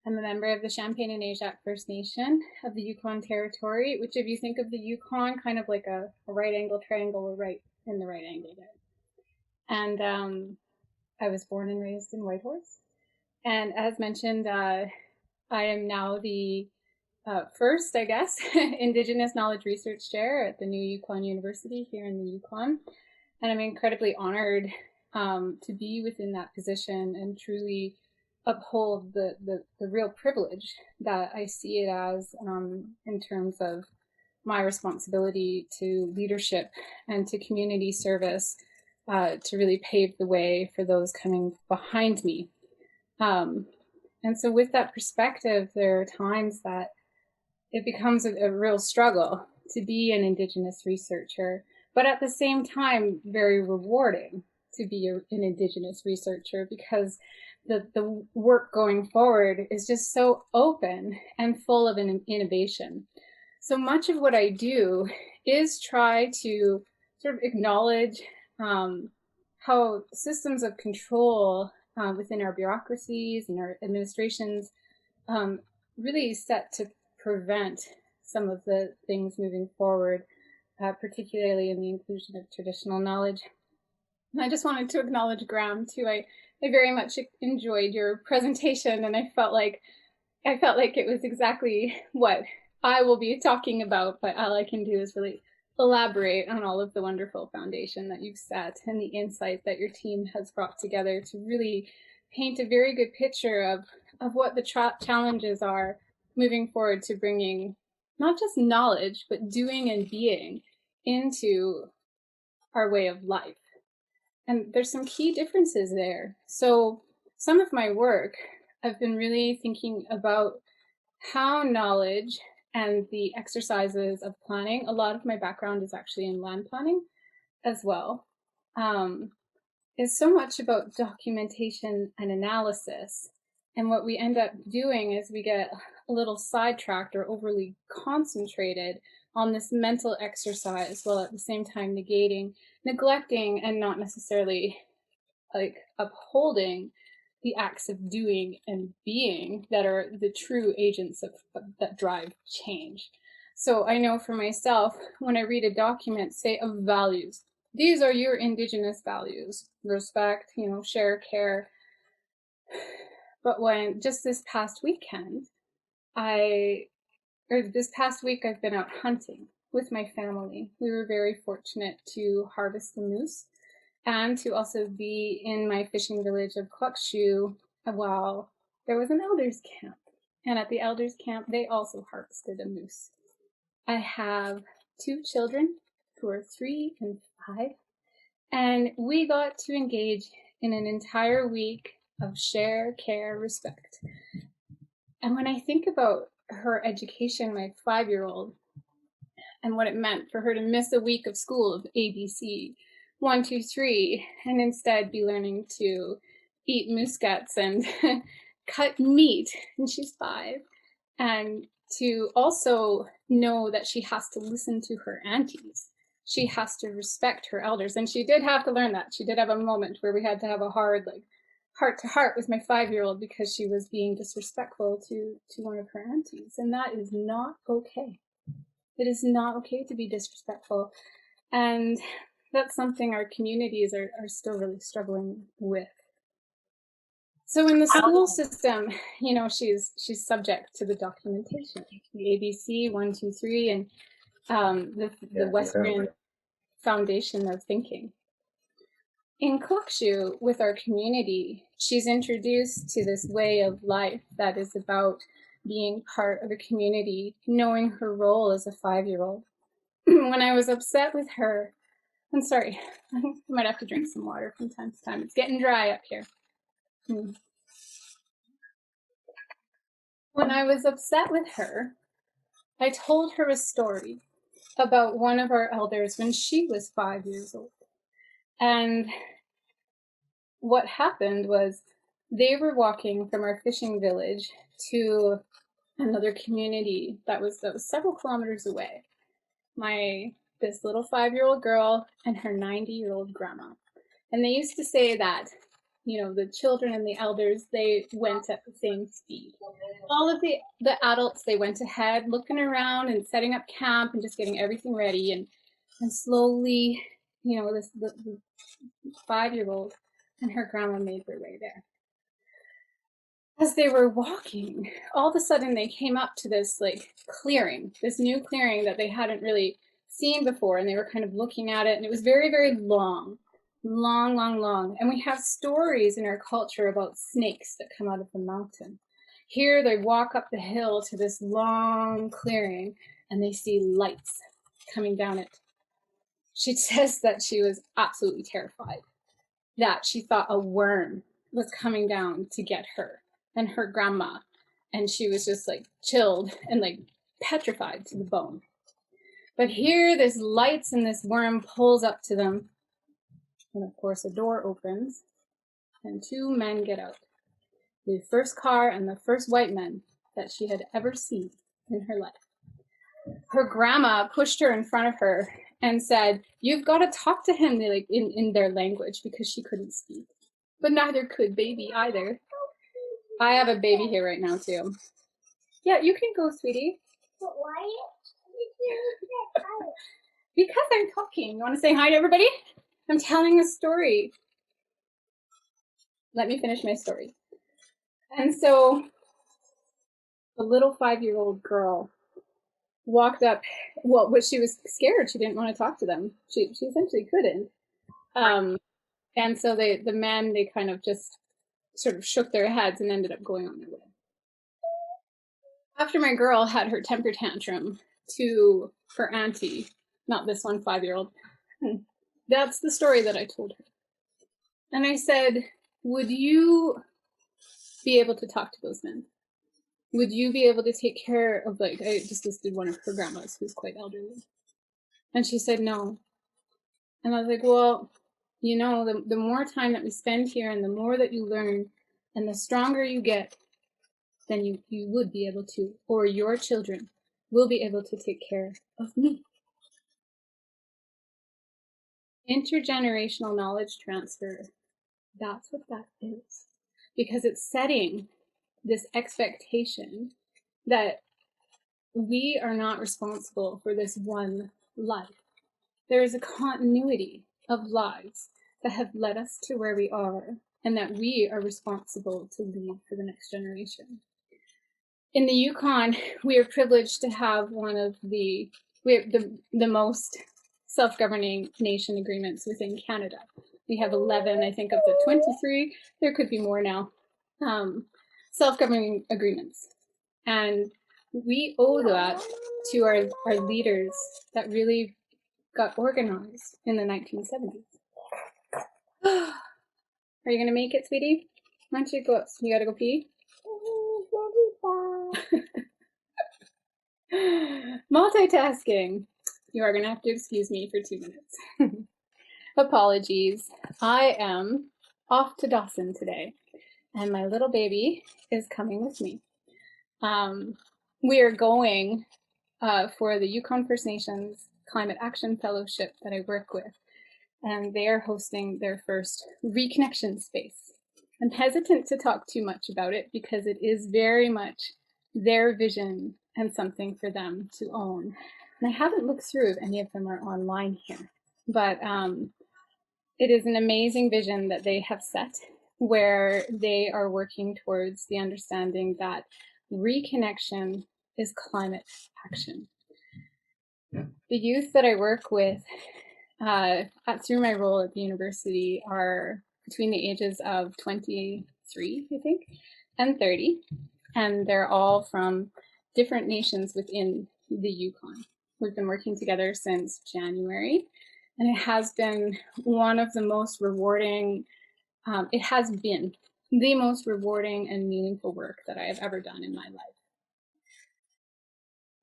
I'm a member of the Champagne and Ajax First Nation of the Yukon Territory, which if you think of the Yukon, kind of like a right angle triangle, we're right in the right angle there. And I was born and raised in Whitehorse. And as mentioned, I am now the first, I guess, Indigenous Knowledge Research Chair at the new Yukon University here in the Yukon. And I'm incredibly honored to be within that position and truly uphold the real privilege that I see it as in terms of my responsibility to leadership and to community service to really pave the way for those coming behind me. And so with that perspective, there are times that it becomes a real struggle to be an Indigenous researcher, but at the same time, very rewarding to be an Indigenous researcher because the work going forward is just so open and full of an innovation. So much of what I do is try to sort of acknowledge how systems of control within our bureaucracies and our administrations really set to prevent some of the things moving forward, particularly in the inclusion of traditional knowledge. And I just wanted to acknowledge Graeme too. I very much enjoyed your presentation, and I felt like it was exactly what I will be talking about, but all I can do is really elaborate on all of the wonderful foundation that you've set and the insight that your team has brought together to really paint a very good picture of what the challenges are moving forward to bringing not just knowledge, but doing and being into our way of life. And there's some key differences there. So some of my work, I've been really thinking about how knowledge and the exercises of planning, a lot of my background is actually in land planning as well, is so much about documentation and analysis. And what we end up doing is we get a little sidetracked or overly concentrated on this mental exercise while at the same time neglecting and not necessarily like upholding the acts of doing and being that are the true agents that drive change. So I know for myself, when I read a document, say of values, these are your Indigenous values: respect, share, care. But when just this past week, I've been out hunting with my family. We were very fortunate to harvest a moose and to also be in my fishing village of Cluckshoe while there was an elders camp. And at the elders camp, they also harvested a moose. I have 2 children who are 3 and 5, and we got to engage in an entire week of share, care, respect. And when I think about her education, my 5-year-old, and what it meant for her to miss a week of school of ABC, 1, 2, 3, and instead be learning to eat moose guts and cut meat, and she's 5, and to also know that she has to listen to her aunties. She has to respect her elders, and she did have to learn that. She did have a moment where we had to have a hard, heart-to-heart with my 5-year-old because she was being disrespectful to one of her aunties, and that is not okay. It is not okay to be disrespectful, and that's something our communities are still really struggling with. So in the school system, she's subject to the documentation, the ABC 1, 2, 3, and the Western foundation of thinking. In Cluckshoe, with our community, she's introduced to this way of life that is about being part of a community, knowing her role as a 5-year-old. When I was upset with her, I'm sorry, I might have to drink some water from time to time. It's getting dry up here. When I was upset with her, I told her a story about one of our elders when she was 5 years old. And what happened was they were walking from our fishing village to another community that was several kilometers away. This little 5-year-old girl and her 90-year-old grandma. And they used to say that, you know, the children and the elders, they went at the same speed. All of the adults, they went ahead looking around and setting up camp and just getting everything ready. And slowly, you know, the 5-year-old and her grandma made their way there. As they were walking, all of a sudden they came up to this like clearing, this new clearing that they hadn't really seen before. And they were kind of looking at it, and it was very, very long. And we have stories in our culture about snakes that come out of the mountain. Here they walk up the hill to this long clearing, and they see lights coming down it. She says that she was absolutely terrified, that she thought a worm was coming down to get her and her grandma, and she was just like chilled and like petrified to the bone. But here there's lights, and this worm pulls up to them. And of course, a door opens and 2 men get out. The first car and the first white men that she had ever seen in her life. Her grandma pushed her in front of her and said, "You've got to talk to him," like in their language, because she couldn't speak. But neither could baby either. I have a baby here right now too. Yeah, you can go, sweetie. But why? Because I'm talking. You want to say hi to everybody? I'm telling a story. Let me finish my story. And so the little 5-year-old girl walked up. Well, but she was scared. She didn't want to talk to them. She essentially couldn't. And so the men, they kind of just sort of shook their heads and ended up going on their way. After my girl had her temper tantrum to her auntie, not this one 5-year-old, that's the story that I told her. And I said, would you be able to talk to those men? Would you be able to take care of, like, I just listed one of her grandmas who's quite elderly. And she said, no. And I was like, well, you know, the more time that we spend here and the more that you learn and the stronger you get, then you would be able to, or your children will be able to take care of me. Intergenerational knowledge transfer, that's what that is. Because it's setting this expectation that we are not responsible for this one life. There is a continuity of lives that have led us to where we are, and that we are responsible to lead for the next generation. In the Yukon, we are privileged to have the most self-governing nation agreements within Canada. We have 11, I think, of the 23. There could be more now. Self-governing agreements. And we owe that to our leaders that really got organized in the 1970s. Are you going to make it, sweetie? Why don't you go up? You got to go pee? Multitasking. You are going to have to excuse me for 2 minutes. Apologies. I am off to Dawson today, and my little baby is coming with me. We are going for the Yukon First Nations Climate Action Fellowship that I work with, and they are hosting their first reconnection space. I'm hesitant to talk too much about it because it is very much their vision and something for them to own. And I haven't looked through if any of them are online here, but it is an amazing vision that they have set where they are working towards the understanding that reconnection is climate action. The youth that I work with through my role at the university are between the ages of 23, I think, and 30. And they're all from different nations within the Yukon. We've been working together since January, and it has been one of the most rewarding, it has been the most rewarding and meaningful work that I have ever done in my life.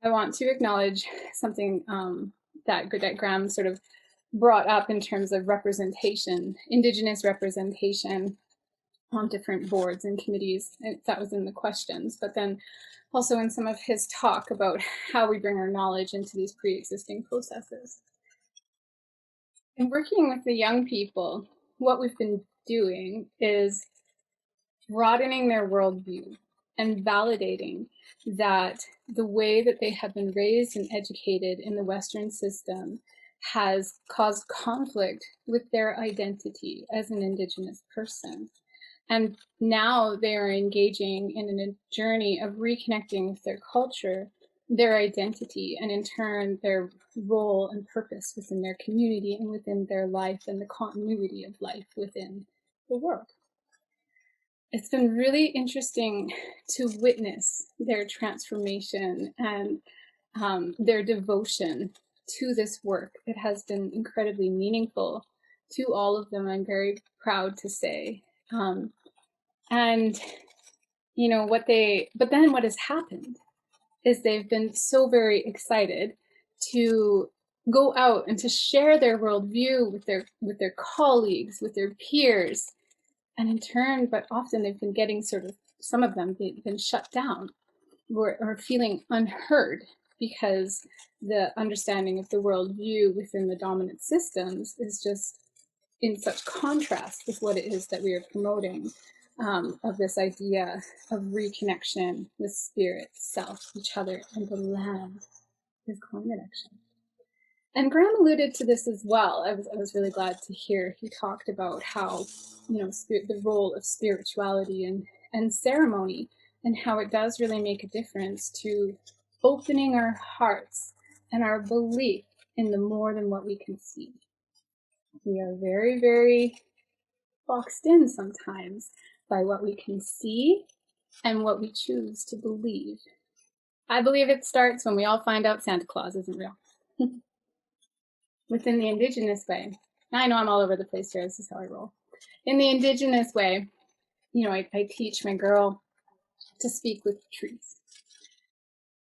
I want to acknowledge something that Graeme sort of brought up in terms of representation, Indigenous representation on different boards and committees. That was in the questions, but then also in some of his talk about how we bring our knowledge into these pre-existing processes. In working with the young people, what we've been doing is broadening their worldview and validating that the way that they have been raised and educated in the Western system has caused conflict with their identity as an Indigenous person. And now they are engaging in a journey of reconnecting with their culture, their identity, and in turn, their role and purpose within their community and within their life and the continuity of life within the world. It's been really interesting to witness their transformation and their devotion to this work. It has been incredibly meaningful to all of them, I'm very proud to say. And you know but then what has happened is they've been so very excited to go out and to share their worldview with their colleagues, with their peers, and in turn, but often they've been getting some of them, they've been shut down or feeling unheard because the understanding of the worldview within the dominant systems is just in such contrast with what it is that we are promoting, of this idea of reconnection with spirit, self, each other, and the land is climate action. And Graeme alluded to this as well. I was really glad to hear he talked about how, the role of spirituality and ceremony, and how it does really make a difference to opening our hearts and our belief in the more than what we can see. We are very, very boxed in sometimes by what we can see and what we choose to believe. I believe it starts when we all find out Santa Claus isn't real. Within the Indigenous way, I know I'm all over the place here, this is how I roll. In the Indigenous way, I teach my girl to speak with trees.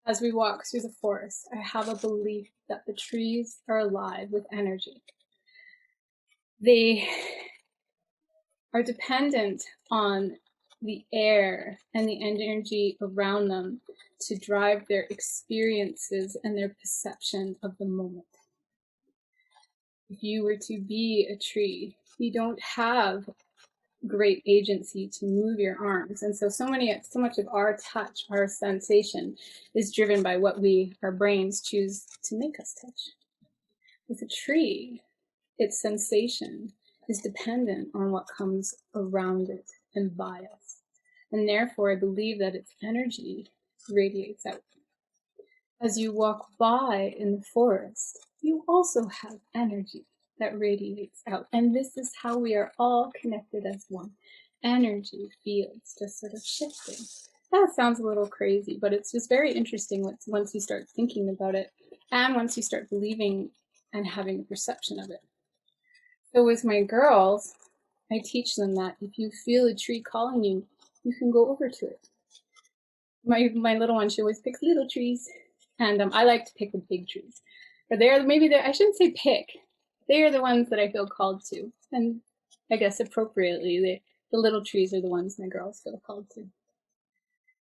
As we walk through the forest, I have a belief that the trees are alive with energy. They are dependent on the air and the energy around them to drive their experiences and their perception of the moment. If you were to be a tree, you don't have great agency to move your arms. And so much of our touch, our sensation is driven by what our brains choose to make us touch. With a tree, its sensation is dependent on what comes around it and by us. And therefore, I believe that its energy radiates out. As you walk by in the forest, you also have energy that radiates out. And this is how we are all connected as one. Energy fields just sort of shifting. That sounds a little crazy, but it's just very interesting once you start thinking about it and once you start believing and having a perception of it. So with my girls, I teach them that if you feel a tree calling you, you can go over to it. My little one, she always picks little trees, and I like to pick the big trees. But I shouldn't say pick. They are the ones that I feel called to, and I guess appropriately, the little trees are the ones my girls feel called to.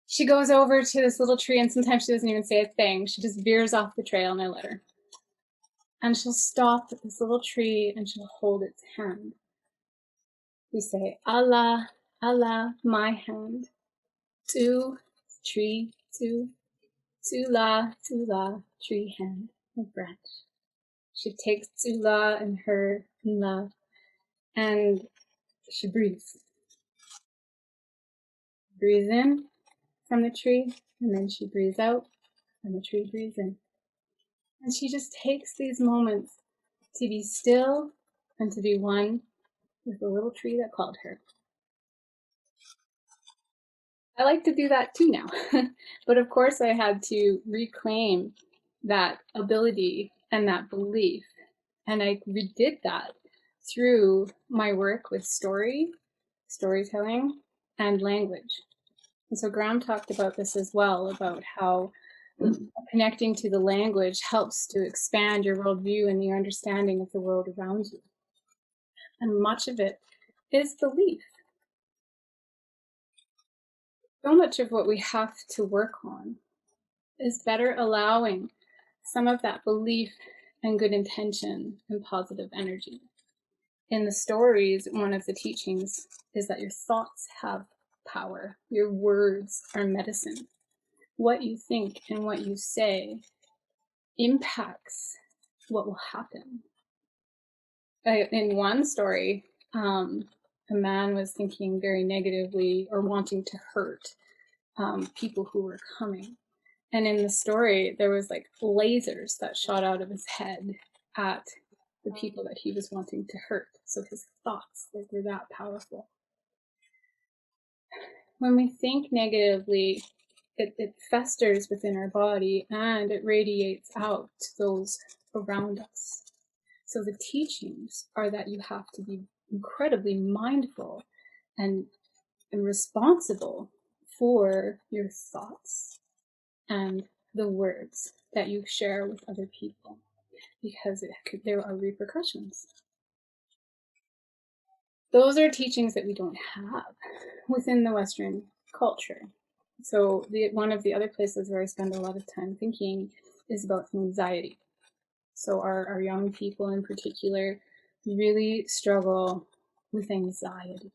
She goes over to this little tree, and sometimes she doesn't even say a thing. She just veers off the trail, and I let her. And she'll stop at this little tree, and she'll hold its hand. We say, Allah, Allah, my hand. To tree, to la, tree hand, a branch. She takes Tula and her in love, and she breathes. Breathes in from the tree, and then she breathes out, and the tree breathes in. And she just takes these moments to be still and to be one with the little tree that called her. I like to do that too now, but of course I had to reclaim that ability and that belief. And I redid that through my work with storytelling, and language. And so Graeme talked about this as well, about how connecting to the language helps to expand your worldview and your understanding of the world around you. And much of it is belief. So much of what we have to work on is better allowing some of that belief and good intention and positive energy. in the stories, one of the teachings is that your thoughts have power. Your words are medicine. What you think and what you say impacts what will happen. In one story, a man was thinking very negatively or wanting to hurt people who were coming. And in the story, there was like lasers that shot out of his head at the people that he was wanting to hurt. So his thoughts, like, were that powerful. When we think negatively, it festers within our body and it radiates out to those around us. So the teachings are that you have to be incredibly mindful and responsible for your thoughts and the words that you share with other people, because there are repercussions. Those are teachings that we don't have within the Western culture. So one of the other places where I spend a lot of time thinking is about anxiety. So our young people in particular really struggle with anxiety.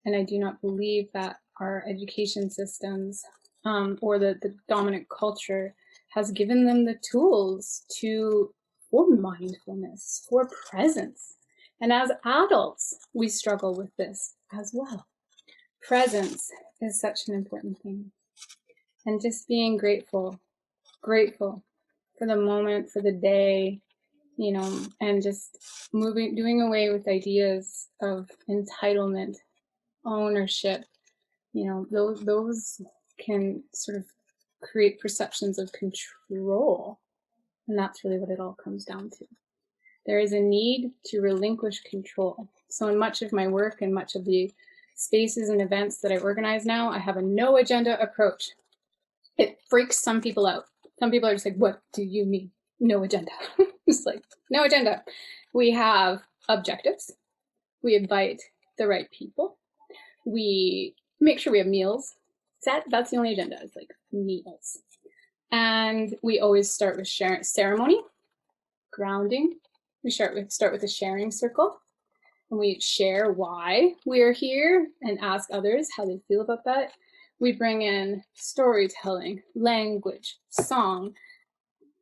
And I do not believe that our education systems or the dominant culture has given them the tools for mindfulness, for presence. And as adults, we struggle with this as well. Presence is such an important thing. And just being grateful for the moment, for the day, you know, and just doing away with ideas of entitlement, ownership, you know, those can sort of create perceptions of control. And that's really what it all comes down to. There is a need to relinquish control. So in much of my work and much of the spaces and events that I organize now, I have a no agenda approach. It freaks some people out. Some people are just like, what do you mean? No agenda. It's like, no agenda. We have objectives. We invite the right people. We make sure we have meals. That's the only agenda. It's like meals. And we always start with ceremony, grounding. We start with a sharing circle. And we share why we are here and ask others how they feel about that. We bring in storytelling, language, song,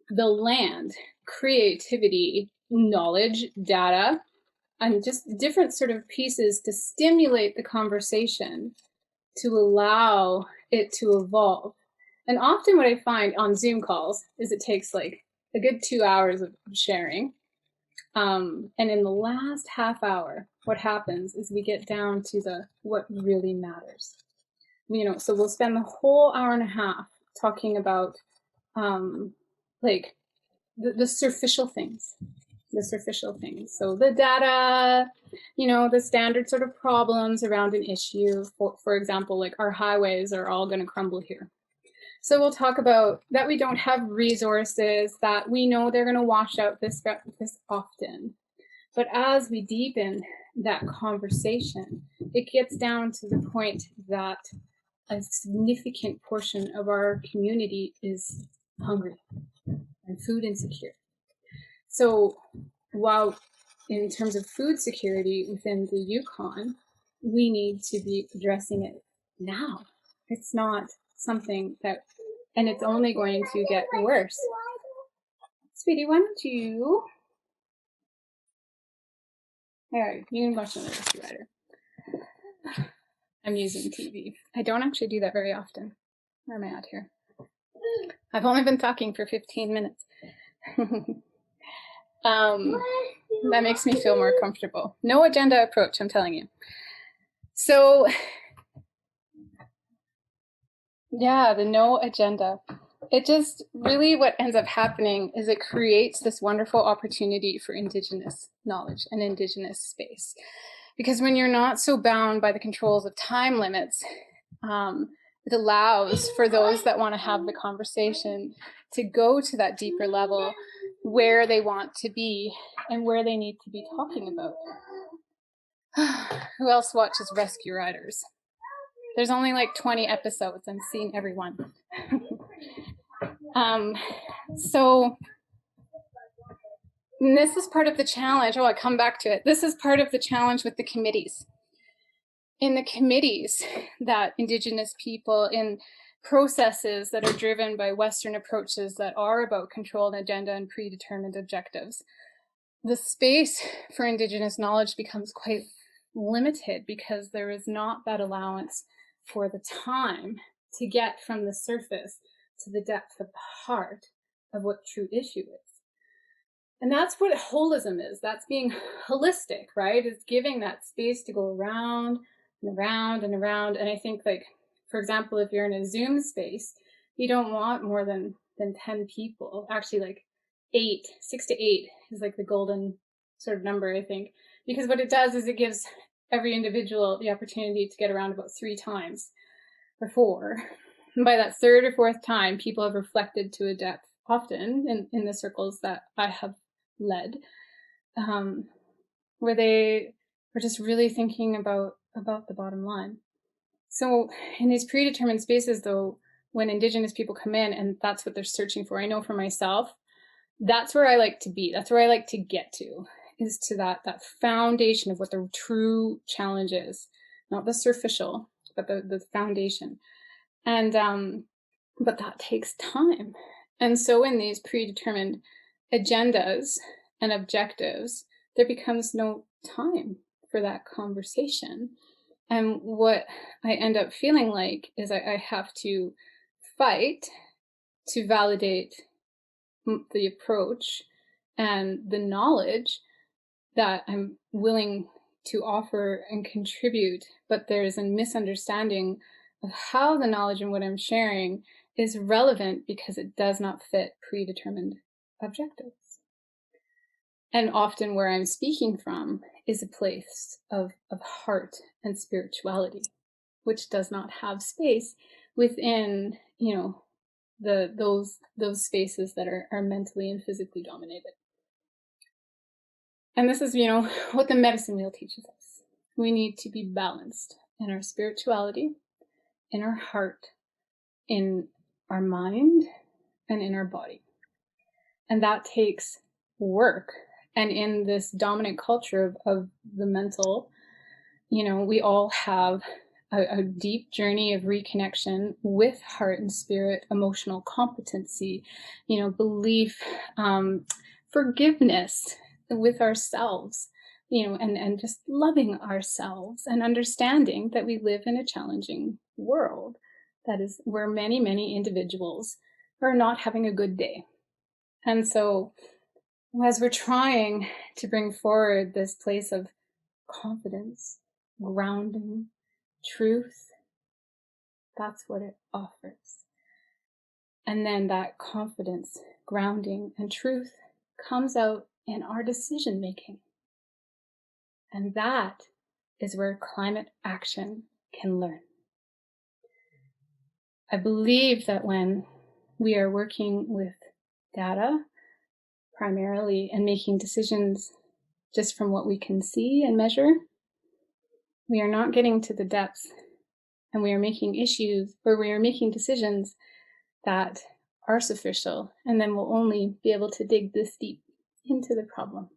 the land, creativity, knowledge, data, and just different sort of pieces to stimulate the conversation to allow it to evolve. And often what I find on Zoom calls is it takes like a good 2 hours of sharing. And in the last half hour, what happens is we get down to what really matters. You know, so we'll spend the whole hour and a half talking about like the superficial things, So the data, you know, the standard sort of problems around an issue. For example, like our highways are all going to crumble here. So we'll talk about that we don't have resources, that we know they're going to wash out this often. But as we deepen that conversation, it gets down to the point that a significant portion of our community is hungry and food insecure. So while in terms of food security within the Yukon, we need to be addressing it now. It's not something that, and it's only going to get worse. Sweetie, why don't you? There, you can watch another writer. I'm using TV. I don't actually do that very often. Where am I at here? I've only been talking for 15 minutes. That makes me feel more comfortable. No agenda approach, I'm telling you. So, yeah, the no agenda. It just really what ends up happening is it creates this wonderful opportunity for Indigenous knowledge and Indigenous space. Because when you're not so bound by the controls of time limits, it allows for those that want to have the conversation to go to that deeper level where they want to be and where they need to be talking about. Who else watches Rescue Riders? There's only like 20 episodes. I'm seeing everyone. So And this is part of the challenge. Oh, I come back to it. This is part of the challenge with the committees. In the committees that Indigenous people in processes that are driven by Western approaches that are about control and agenda and predetermined objectives, the space for Indigenous knowledge becomes quite limited because there is not that allowance for the time to get from the surface to the depth of the heart of what true issue is. And that's what holism is. That's being holistic, right? It's giving that space to go around and around and around. And I think, like, for example, if you're in a Zoom space, you don't want more than 10 people. Actually, like 6 to 8 is like the golden sort of number, I think. Because what it does is it gives every individual the opportunity to get around about 3 times or 4. And by that 3rd or 4th time, people have reflected to a depth, often in the circles that I have led, where they were just really thinking about the bottom line. So in these predetermined spaces, though, when Indigenous people come in and that's what they're searching for, I know for myself, that's where I like to be. That's where I like to get to, is to that foundation of what the true challenge is, not the superficial, but the foundation. And but that takes time. And so in these predetermined agendas and objectives, there becomes no time for that conversation. And what I end up feeling like is I have to fight to validate the approach and the knowledge that I'm willing to offer and contribute, but there's a misunderstanding of how the knowledge and what I'm sharing is relevant because it does not fit predetermined objectives. And often where I'm speaking from is a place of heart and spirituality, which does not have space within, those spaces that are mentally and physically dominated. And this is, what the medicine wheel teaches us. We need to be balanced in our spirituality, in our heart, in our mind, and in our body. And that takes work. And in this dominant culture of the mental, we all have a deep journey of reconnection with heart and spirit, emotional competency, belief, forgiveness with ourselves, and just loving ourselves and understanding that we live in a challenging world that is where many, many individuals are not having a good day. And so as we're trying to bring forward this place of confidence, grounding, truth, that's what it offers. And then that confidence, grounding, and truth comes out in our decision making. And that is where climate action can learn. I believe that when we are working with data, primarily, and making decisions just from what we can see and measure, we are not getting to the depth, and we are making decisions that are superficial, and then we'll only be able to dig this deep into the problem.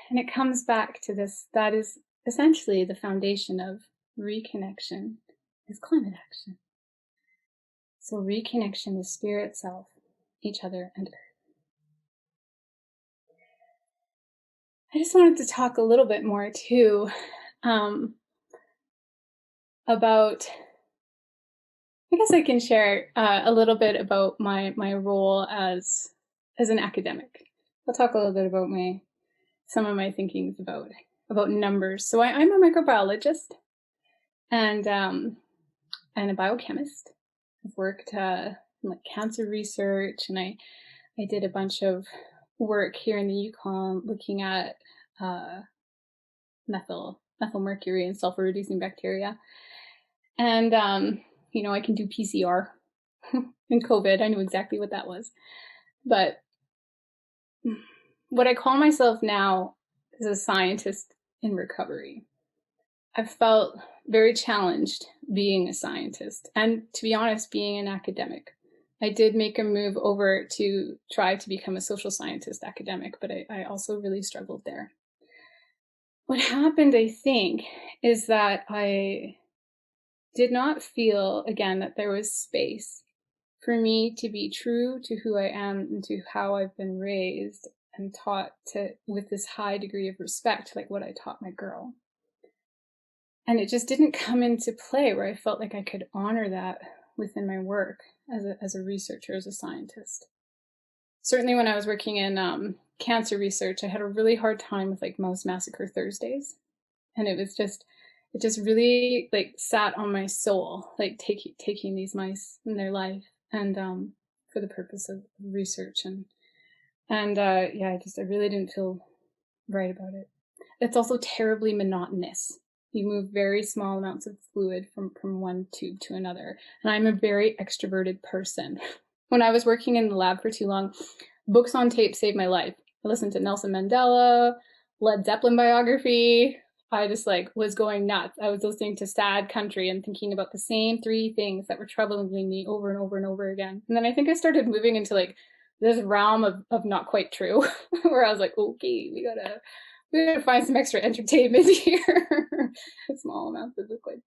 And it comes back to this, that is essentially the foundation of reconnection, is climate action. So reconnection is spirit, self, each other, and earth. I just wanted to talk a little bit more too about, I guess I can share a little bit about my role as an academic. I'll talk a little bit about some of my thinkings about numbers. So I'm a microbiologist and a biochemist. I've worked in like cancer research, and I did a bunch of work here in the Yukon looking at methyl mercury and sulfur reducing bacteria. And I can do PCR in COVID. I knew exactly what that was. But what I call myself now is a scientist in recovery. I've felt very challenged being a scientist, and to be honest, being an academic. I did make a move over to try to become a social scientist academic, but I also really struggled there. What happened, I think, is that I did not feel, again, that there was space for me to be true to who I am and to how I've been raised and taught to with this high degree of respect, like what I taught my girl. And it just didn't come into play where I felt like I could honor that within my work as a researcher, as a scientist. Certainly when I was working in cancer research, I had a really hard time with like Mouse Massacre Thursdays. And it just really like sat on my soul, like taking these mice in their life and for the purpose of research. Yeah, I really didn't feel right about it. It's also terribly monotonous. You move very small amounts of fluid from one tube to another. And I'm a very extroverted person. When I was working in the lab for too long, books on tape saved my life. I listened to Nelson Mandela, Led Zeppelin biography. I just like was going nuts. I was listening to Sad Country and thinking about the same 3 things that were troubling me over and over and over again. And then I think I started moving into like this realm of not quite true, where I was like, okay, we gotta find some extra entertainment here. Small amounts of liquid.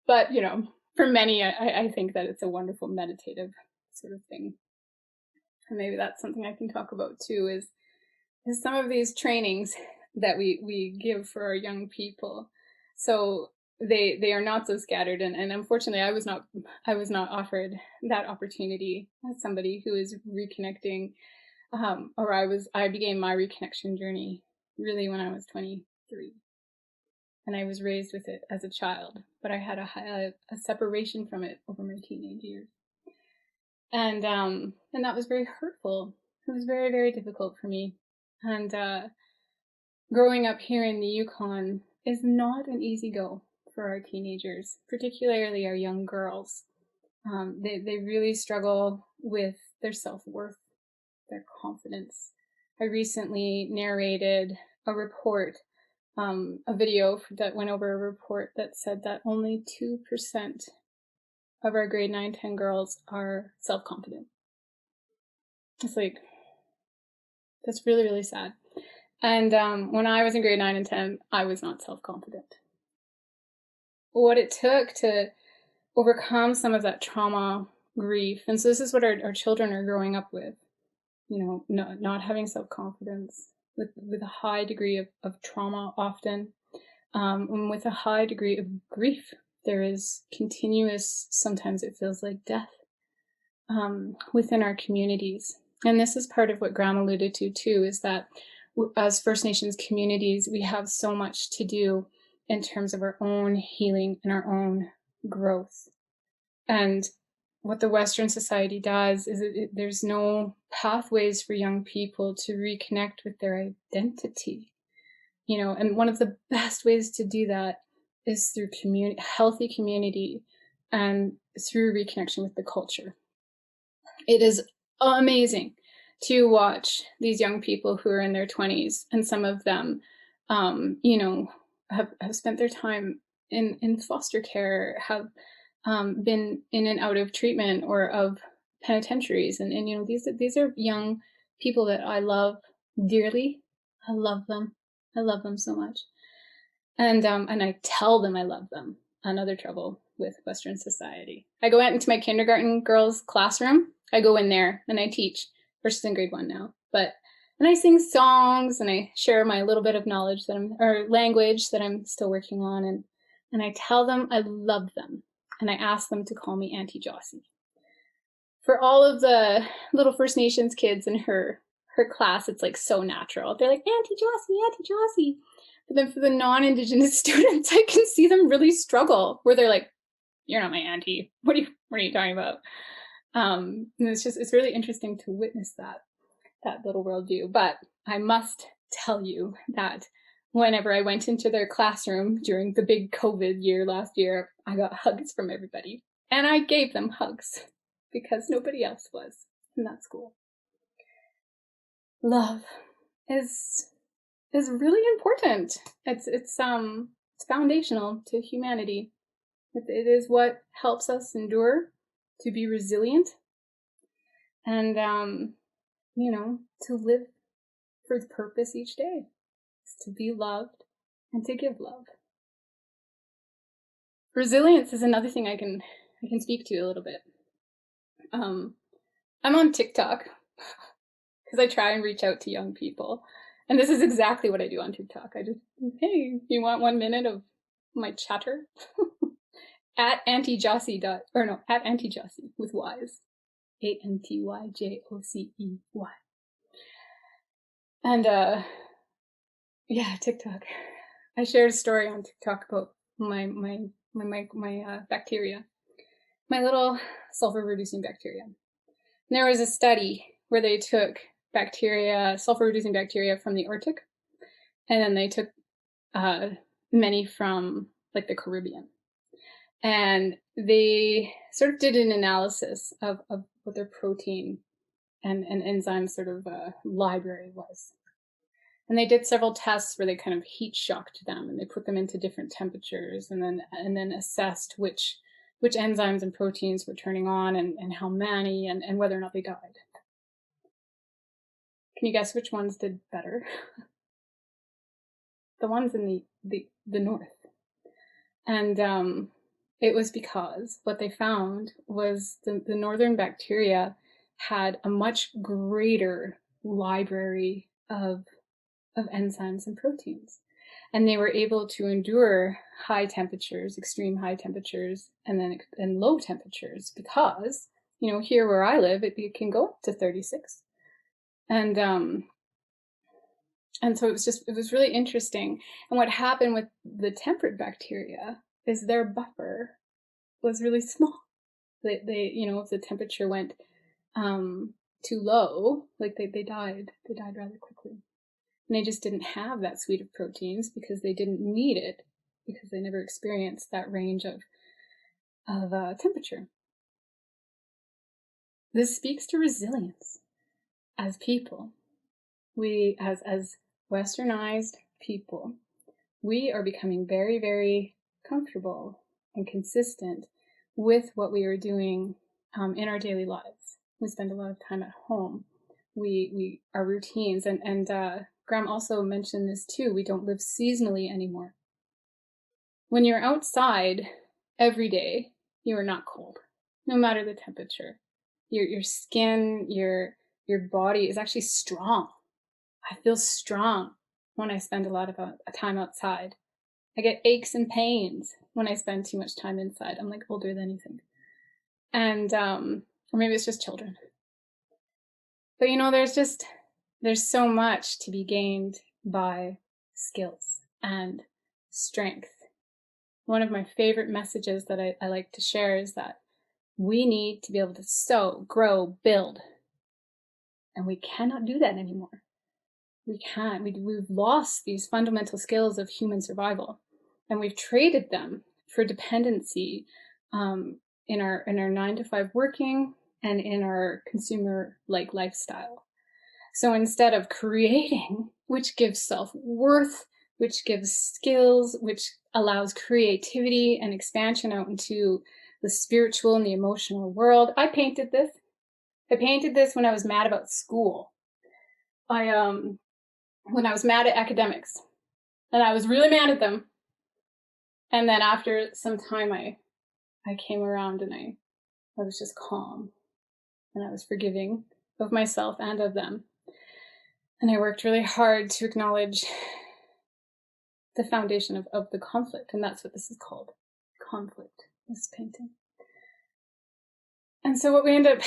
But, you know, for many, I think that it's a wonderful meditative sort of thing. And maybe that's something I can talk about too, is some of these trainings that we give for our young people. So they are not so scattered. And unfortunately, I was not offered that opportunity as somebody who is reconnecting, I began my reconnection journey really when I was 23. And I was raised with it as a child, but I had a separation from it over my teenage years. And that was very hurtful. It was very, very difficult for me. And growing up here in the Yukon is not an easy go for our teenagers, particularly our young girls. They really struggle with their self-worth, their confidence. I recently narrated a report, a video that went over a report that said that only 2% of our grade 9-10 girls are self-confident. It's like, that's really, really sad. And when I was in grade 9 and 10, I was not self-confident. What it took to overcome some of that trauma, grief, and so this is what our children are growing up with, you know, not having self-confidence, with a high degree of trauma often, and with a high degree of grief. There is continuous, sometimes it feels like death, within our communities. And this is part of what Graeme alluded to too, is that as First Nations communities, we have so much to do in terms of our own healing and our own growth. And what the Western society does is there's no pathways for young people to reconnect with their identity, you know, and one of the best ways to do that is through healthy community and through reconnection with the culture. It is amazing to watch these young people who are in their 20s, and some of them, you know, have spent their time in foster care, have been in and out of treatment or of penitentiaries, and you know, these are young people that I love dearly. I love them so much, and I tell them I love them. Another trouble with Western society. I go out into my kindergarten girls' classroom. I go in there and I teach. She's in grade 1 now, and I sing songs and I share my little bit of knowledge or language that I'm still working on, and I tell them I love them, and I ask them to call me Auntie Jossie. For all of the little First Nations kids in her class, it's like so natural. They're like, Auntie Jossie, Auntie Jossie. But then for the non-Indigenous students, I can see them really struggle, where they're like, you're not my auntie. What are you talking about? And it's really interesting to witness that little worldview. But I must tell you that whenever I went into their classroom during the big COVID year last year, I got hugs from everybody. And I gave them hugs because nobody else was in that school. Love is really important. It's foundational to humanity. It is what helps us endure, to be resilient, and, you know, to live for the purpose each day, to be loved and to give love. Resilience is another thing I can speak to a little bit. I'm on TikTok because I try and reach out to young people. And this is exactly what I do on TikTok. I just, hey, you want 1 minute of my chatter? At Antijossey at Antijossey with Y's. ANTYJOCEY. And yeah, TikTok. I shared a story on TikTok about my bacteria, my little sulfur-reducing bacteria. And there was a study where they took bacteria, sulfur-reducing bacteria from the Arctic, and then they took many from like the Caribbean. And they sort of did an analysis of what their protein and enzyme sort of library was. And they did several tests where they kind of heat shocked them, and they put them into different temperatures, and then assessed which enzymes and proteins were turning on, and how many, and whether or not they died. Can you guess which ones did better? The ones in the north. And it was because what they found was the northern bacteria had a much greater library of enzymes and proteins. And they were able to endure high temperatures, extreme high temperatures, and low temperatures, because, you know, here where I live, it can go up to 36. And so it was really interesting. And what happened with the temperate bacteria is their buffer was really small. They you know, if the temperature went too low, like they died rather quickly. And they just didn't have that suite of proteins because they didn't need it, because they never experienced that range of temperature. This speaks to resilience as people. We, as Westernized people, we are becoming very, very comfortable and consistent with what we are doing in our daily lives. We spend a lot of time at home. Our routines, and Graeme also mentioned this too, we don't live seasonally anymore. When you're outside every day, you are not cold, no matter the temperature. Your skin, your body is actually strong. I feel strong when I spend a lot of time outside. I get aches and pains when I spend too much time inside. I'm like older than anything. And, or maybe it's just children. But you know, there's so much to be gained by skills and strength. One of my favorite messages that I like to share is that we need to be able to sow, grow, build. And we cannot do that anymore. We can't. We've lost these fundamental skills of human survival, and we've traded them for dependency in our 9-to-5 working and in our consumer-like lifestyle. So instead of creating, which gives self-worth, which gives skills, which allows creativity and expansion out into the spiritual and the emotional world. I painted this. When I was mad about school. When I was mad at academics, and I was really mad at them. And then after some time, I came around, and I was just calm, and I was forgiving of myself and of them. And I worked really hard to acknowledge the foundation of the conflict, and that's what this is called, conflict, this painting. And so what we end up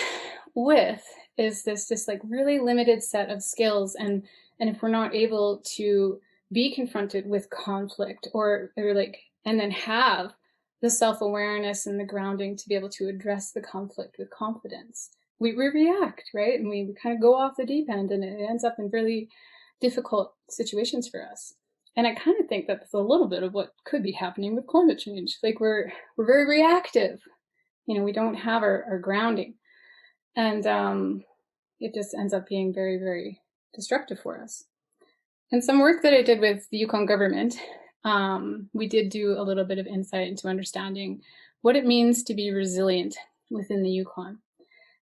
with is this like really limited set of skills, and if we're not able to be confronted with conflict or and then have the self-awareness and the grounding to be able to address the conflict with confidence, we react, right? And we kind of go off the deep end, and it ends up in really difficult situations for us. And I kind of think that that's a little bit of what could be happening with climate change. Like we're very reactive. You know, we don't have our grounding. And it just ends up being very, very destructive for us. And some work that I did with the Yukon government, we did do a little bit of insight into understanding what it means to be resilient within the Yukon.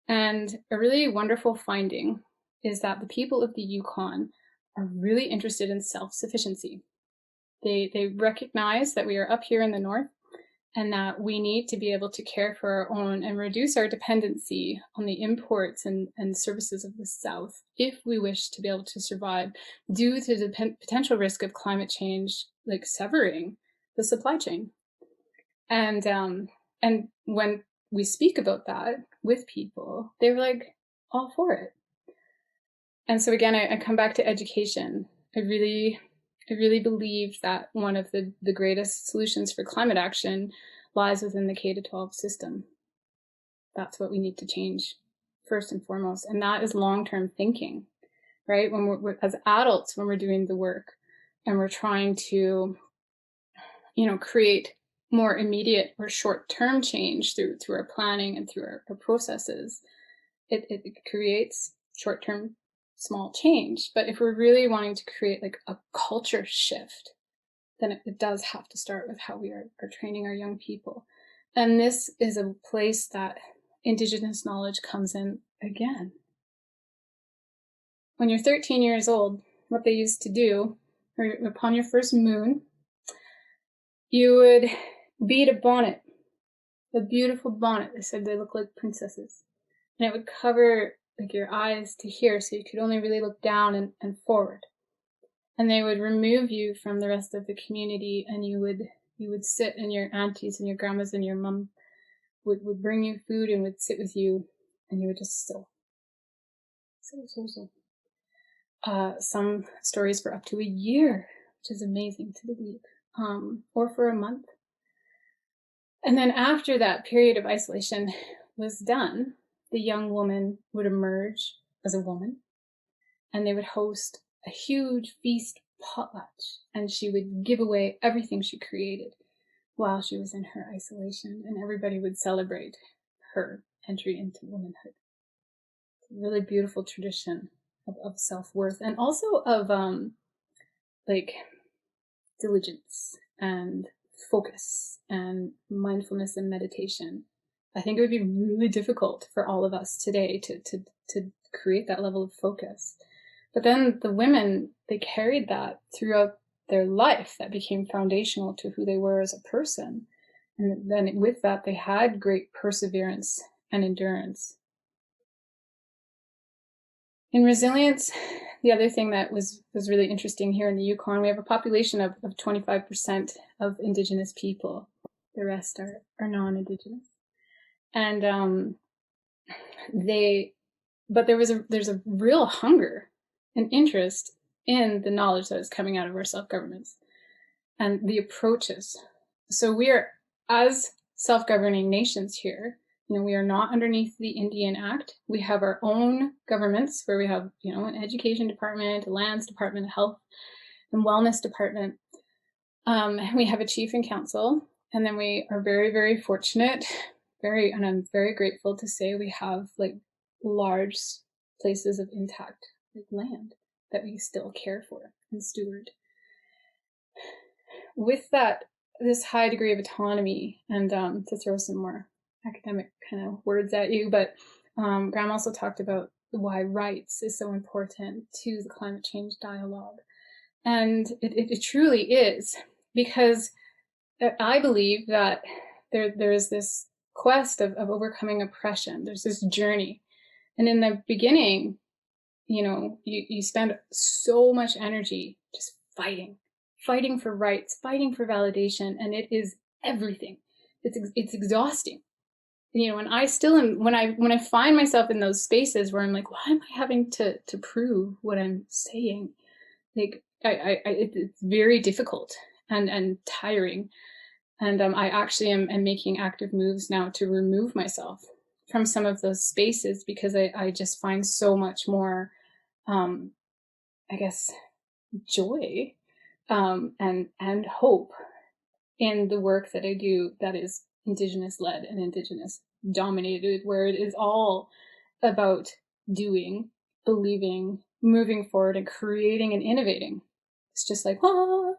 And a really wonderful finding is that the people of the Yukon are really interested in self-sufficiency. They recognize that we are up here in the north and that we need to be able to care for our own and reduce our dependency on the imports and services of the south if we wish to be able to survive due to the potential risk of climate change, like severing the supply chain. And when we speak about that with people, they were like all for it. And so again, I come back to education. I really believe that one of the greatest solutions for climate action lies within the K-12 system. That's what we need to change first and foremost. And that is long-term thinking, right? When we're as adults, when we're doing the work and we're trying to, create more immediate or short-term change through our planning and through our processes, it creates short-term small change. But if we're really wanting to create like a culture shift, then it does have to start with how we are training our young people. And this is a place that Indigenous knowledge comes in again. When you're 13 years old, what they used to do, or upon your first moon, you would beat a bonnet, a beautiful bonnet. They said they look like princesses. And it would cover like your eyes to here, so you could only really look down and forward. And they would remove you from the rest of the community, and you would sit, and your aunties and your grandmas and your mom would bring you food and would sit with you, and you would just so. Some stories for up to a year, which is amazing to believe, or for a month. And then after that period of isolation was done, the young woman would emerge as a woman, and they would host a huge feast potluck, and she would give away everything she created while she was in her isolation, and everybody would celebrate her entry into womanhood. It's a really beautiful tradition of self-worth, and also of like diligence and focus and mindfulness and meditation. I think it would be really difficult for all of us today to create that level of focus. But then the women, they carried that throughout their life. That became foundational to who they were as a person. And then with that, they had great perseverance and endurance. In resilience, the other thing that was really interesting here in the Yukon, we have a population of 25% of Indigenous people. The rest are non-Indigenous. And there's a real hunger and interest in the knowledge that is coming out of our self-governments and the approaches. So we are, as self-governing nations here, we are not underneath the Indian Act. We have our own governments where we have, an education department, a lands department, a health and wellness department. We have a chief and council, and then we are very, very fortunate, and I'm very grateful to say we have like large places of intact like land that we still care for and steward. With that, this high degree of autonomy, and to throw some more academic kind of words at you, but Graeme also talked about why rights is so important to the climate change dialogue. And it truly is, because I believe that there is this quest of overcoming oppression. There's this journey. And in the beginning, you spend so much energy just fighting for rights, fighting for validation, and it is everything. It's exhausting. And I still am, when I find myself in those spaces where I'm like, why am I having to prove what I'm saying? Like, it's very difficult and tiring. And I actually am making active moves now to remove myself from some of those spaces, because I just find so much more, joy and hope in the work that I do that is Indigenous led and Indigenous dominated, where it is all about doing, believing, moving forward, and creating and innovating. It's just like, ah.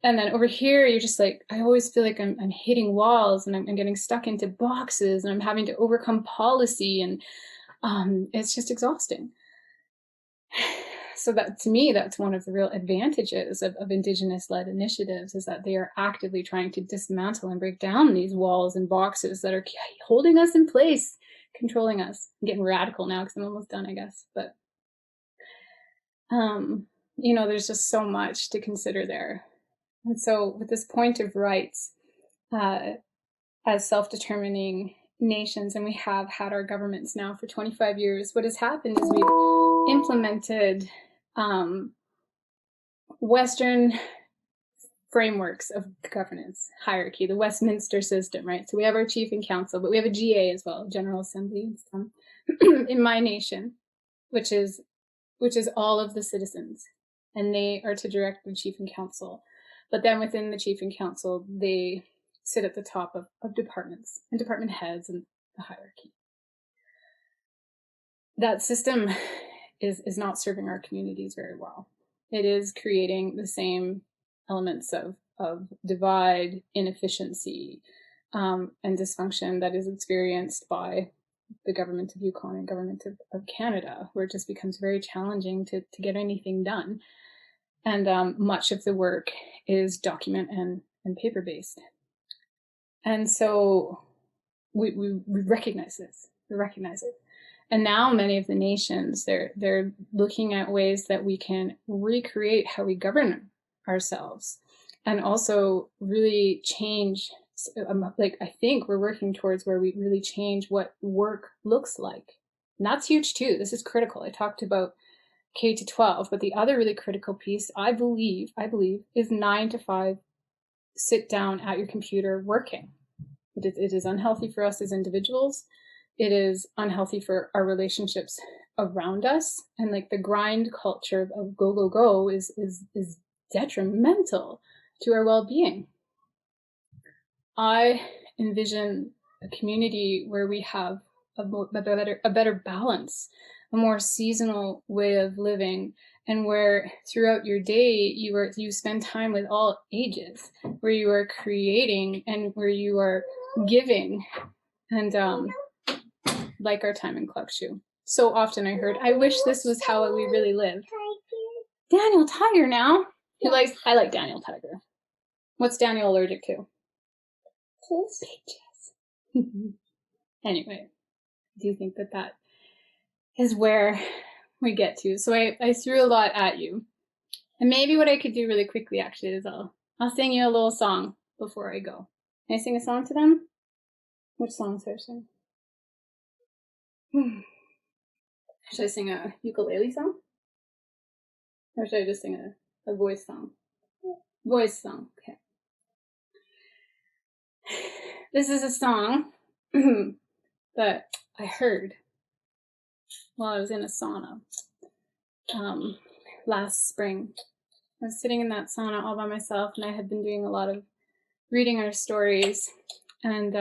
And then over here, you're just like, I always feel like I'm hitting walls, and I'm getting stuck into boxes, and I'm having to overcome policy, and it's just exhausting. So that, to me, that's one of the real advantages of Indigenous-led initiatives, is that they are actively trying to dismantle and break down these walls and boxes that are holding us in place, controlling us. I'm getting radical now because I'm almost done, I guess. But, you know, there's just so much to consider there. And so with this point of rights, as self-determining nations, and we have had our governments now for 25 years, what has happened is we've implemented Western frameworks of governance, hierarchy, the Westminster system, right? So we have our chief and council, but we have a GA as well, General Assembly, in my nation, which is all of the citizens, and they are to direct the chief and council. But then within the chief and council, they sit at the top of departments and department heads and the hierarchy. That system is not serving our communities very well. It is creating the same elements of divide, inefficiency, and dysfunction that is experienced by the government of Yukon and government of Canada, where it just becomes very challenging to get anything done. And much of the work is document and paper-based. And so we recognize this, we recognize it. And now many of the nations, they're looking at ways that we can recreate how we govern ourselves, and also really change, like, I think we're working towards where we really change what work looks like. And that's huge too. This is critical. I talked about K to 12, but the other really critical piece, I believe, is 9 to 5, sit down at your computer working. It is unhealthy for us as individuals. It is unhealthy for our relationships around us. And like the grind culture of go, go, go is detrimental to our well-being. I envision a community where we have a better balance, a more seasonal way of living, and where throughout your day you spend time with all ages, where you are creating and where you are giving, and like our time in Cluckshoe. So often I heard, I wish this was how we really lived. Daniel Tiger now. I like Daniel Tiger. What's Daniel allergic to? Peaches. Anyway, I do think that is where we get to. So I threw a lot at you. And maybe what I could do really quickly actually is I'll sing you a little song before I go. Can I sing a song to them? Which song should I sing? Should I sing a ukulele song? Or should I just sing a voice song? Voice song, okay. This is a song that I heard while I was in a sauna last spring. I was sitting in that sauna all by myself, and I had been doing a lot of reading our stories and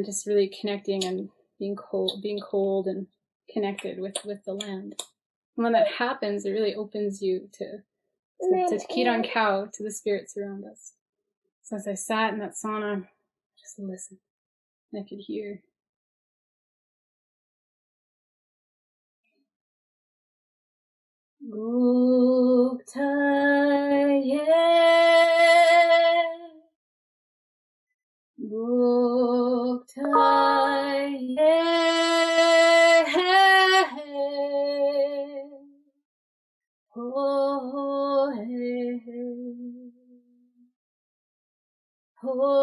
just really connecting and being cold and connected with the land. And when that happens, it really opens you to Kiran Cow, to the spirits around us. So as I sat in that sauna, I just listened, and I could hear. Guptaye, ho he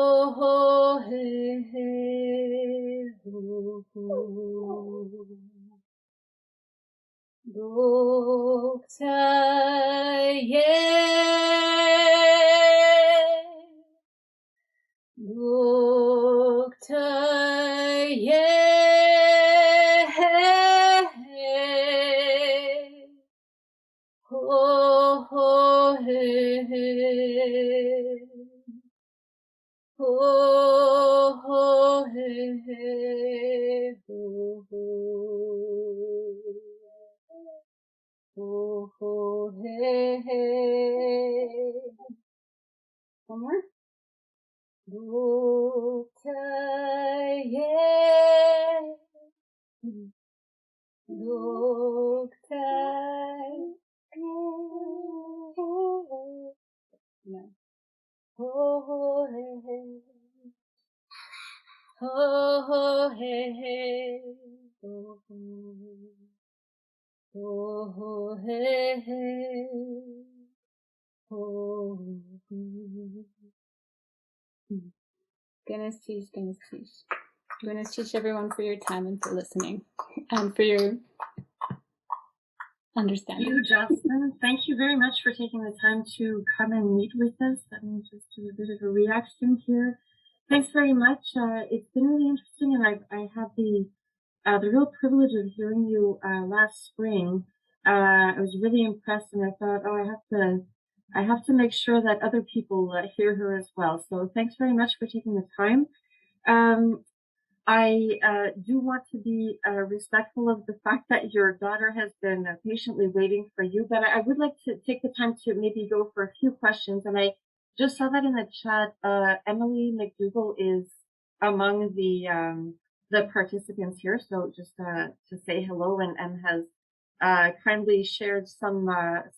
ho he ho ho. Doktaye, Doktaye, ho ho he, ho ho he, ho ho. Oh, oh, No. Oh, hey, hey. Oh, hey, hey. Oh, goodness teach, goodness teach. Goodness teach everyone for your time and for listening and for your understanding. Thank you, Jocelyn. Thank you very much for taking the time to come and meet with us. Let me just do a bit of a reaction here. Thanks very much. It's been really interesting, and I had the real privilege of hearing you last spring. I was really impressed, and I thought, oh, I have to make sure that other people hear her as well. So thanks very much for taking the time. I do want to be respectful of the fact that your daughter has been patiently waiting for you, but I would like to take the time to maybe go for a few questions. And I just saw that in the chat, Emily McDougall is among the participants here. So just to say hello, and has kindly shared some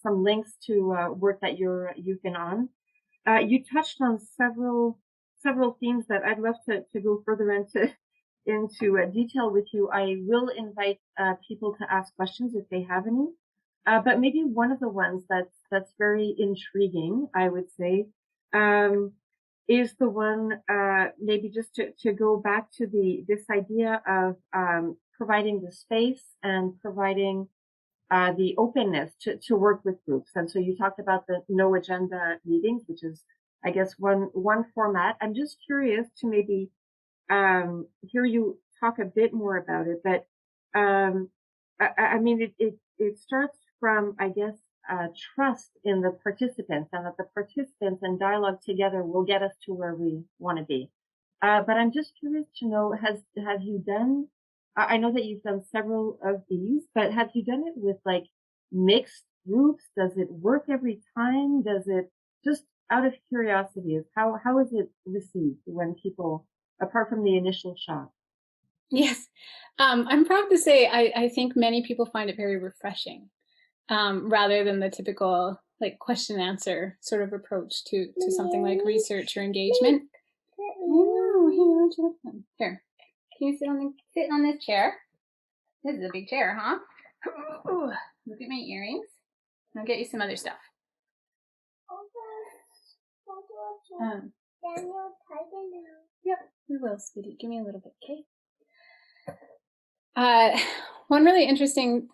links to work that you've been on. You touched on several themes that I'd love to go further into detail with you. I will invite people to ask questions if they have any. But maybe one of the ones that's very intriguing, I would say, is the one maybe just to go back to this idea of providing the space and providing the openness to work with groups. And so you talked about the no agenda meetings, which is, I guess, one format. I'm just curious to maybe hear you talk a bit more about it, but I mean, it starts from, I guess, trust in the participants, and that the participants and dialogue together will get us to where we want to be. But I'm just curious to know, have you done, I know that you've done several of these, but have you done it with like mixed groups? Does it work every time? Does it, just out of curiosity, how is it received when people, apart from the initial shock? Yes, I'm proud to say I think many people find it very refreshing, rather than the typical like question and answer sort of approach to something like research or engagement. Here, can you sit on this chair? This is a big chair, huh? Look at my earrings. I'll get you some other stuff. Yep, we will, sweetie. Give me a little bit, okay? One really interesting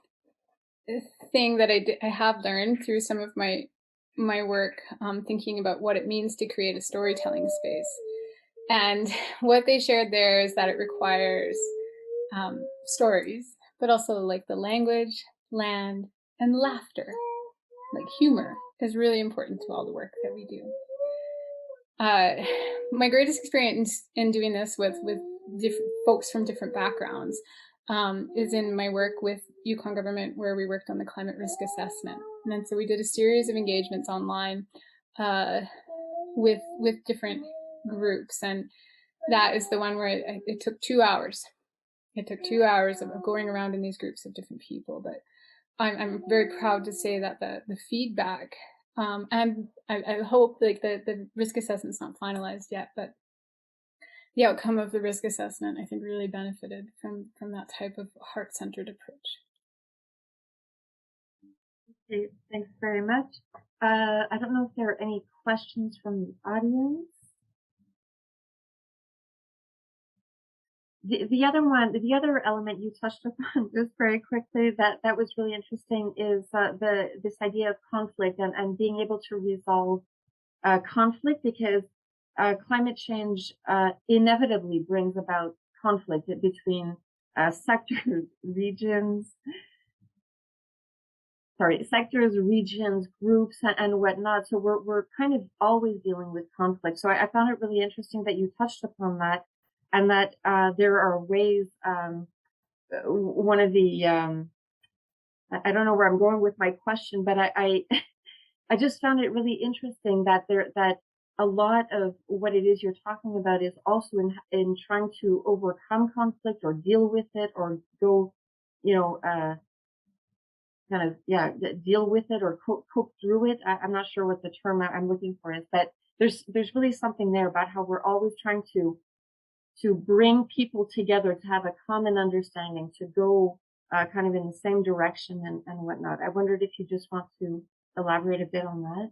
thing that I have learned through some of my work, thinking about what it means to create a storytelling space. And what they shared there is that it requires stories, but also like the language, land, and laughter. Like humor is really important to all the work that we do. My greatest experience in doing this with different folks from different backgrounds is in my work with Yukon government, where we worked on the climate risk assessment. And then so we did a series of engagements online with different groups, and that is the one where it took 2 hours. It took 2 hours of going around in these groups of different people, but I'm very proud to say that the feedback, and I hope like the risk assessment's not finalized yet, but the outcome of the risk assessment, I think, really benefited from that type of heart-centered approach. Okay, thanks very much. I don't know if there are any questions from the audience. The other element you touched upon just very quickly that was really interesting is this idea of conflict and being able to resolve conflict, because climate change inevitably brings about conflict between sectors, regions, groups, and whatnot. So we're kind of always dealing with conflict. So I found it really interesting that you touched upon that, and that there are ways. One of the I don't know where I'm going with my question, but I just found it really interesting that a lot of what it is you're talking about is also in trying to overcome conflict or deal with it or go kind of, deal with it or cope through it. I'm not sure what the term I'm looking for is, but there's really something there about how we're always trying to bring people together to have a common understanding, to go kind of in the same direction and whatnot. I wondered if you just want to elaborate a bit on that.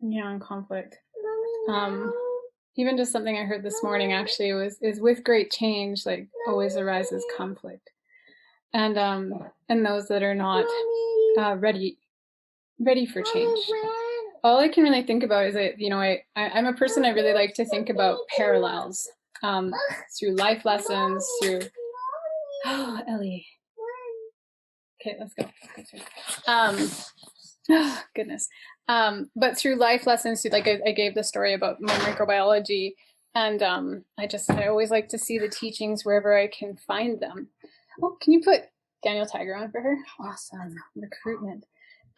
Yeah, on conflict. Even just something I heard this morning actually is with great change, like always arises conflict. And those that are not ready for change. All I can really think about is that, I'm a person, I really like to think about parallels through life lessons, through, oh, Ellie. Okay, let's go. Oh, goodness. But through life lessons, like I gave the story about my microbiology, and I always like to see the teachings wherever I can find them. Oh, can you put Daniel Tiger on for her? Awesome. Recruitment.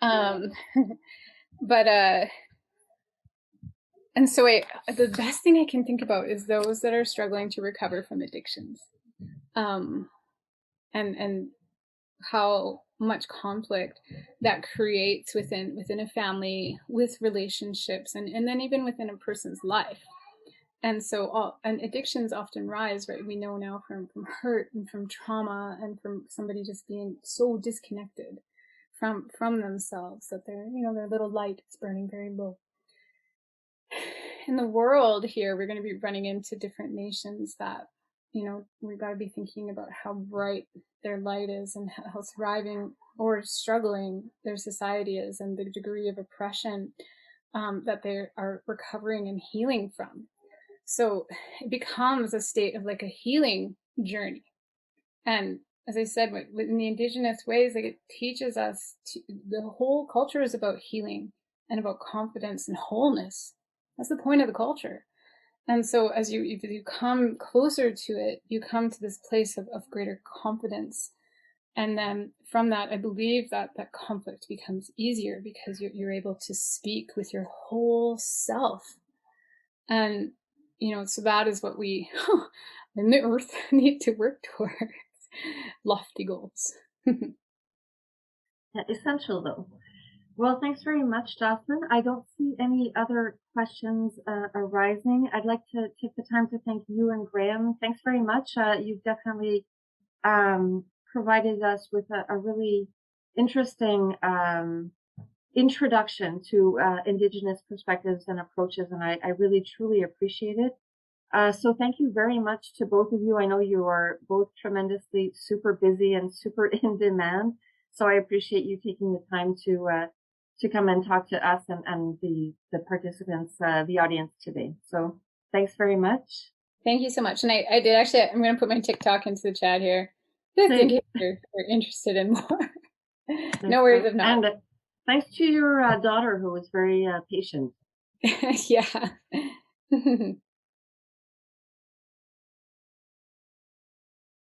And so the best thing I can think about is those that are struggling to recover from addictions. And how much conflict that creates within a family, with relationships, and then even within a person's life. And so and addictions often rise, right? We know now from hurt and from trauma and from somebody just being so disconnected from themselves that their little light is burning very low. In the world here, we're going to be running into different nations that, we've got to be thinking about how bright their light is and how thriving or struggling their society is, and the degree of oppression that they are recovering and healing from. So it becomes a state of like a healing journey. And as I said, in the Indigenous ways, like it teaches us the whole culture is about healing and about confidence and wholeness. That's the point of the culture. And so as you come closer to it, you come to this place of greater confidence. And then from that, I believe that conflict becomes easier because you're able to speak with your whole self. And, so that is what we in the earth need to work towards. Lofty goals. Essential, though. Well, thanks very much, Jocelyn. I don't see any other questions arising. I'd like to take the time to thank you and Graeme. Thanks very much. You've definitely provided us with a really interesting introduction to Indigenous perspectives and approaches, and I really, truly appreciate it. So thank you very much to both of you. I know you are both tremendously super busy and super in demand, so I appreciate you taking the time to come and talk to us and the participants, the audience today. So thanks very much. Thank you so much. And I did actually, I'm going to put my TikTok into the chat here. Just in case you're interested in more. No worries if not. And thanks to your daughter, who was very patient. Yeah.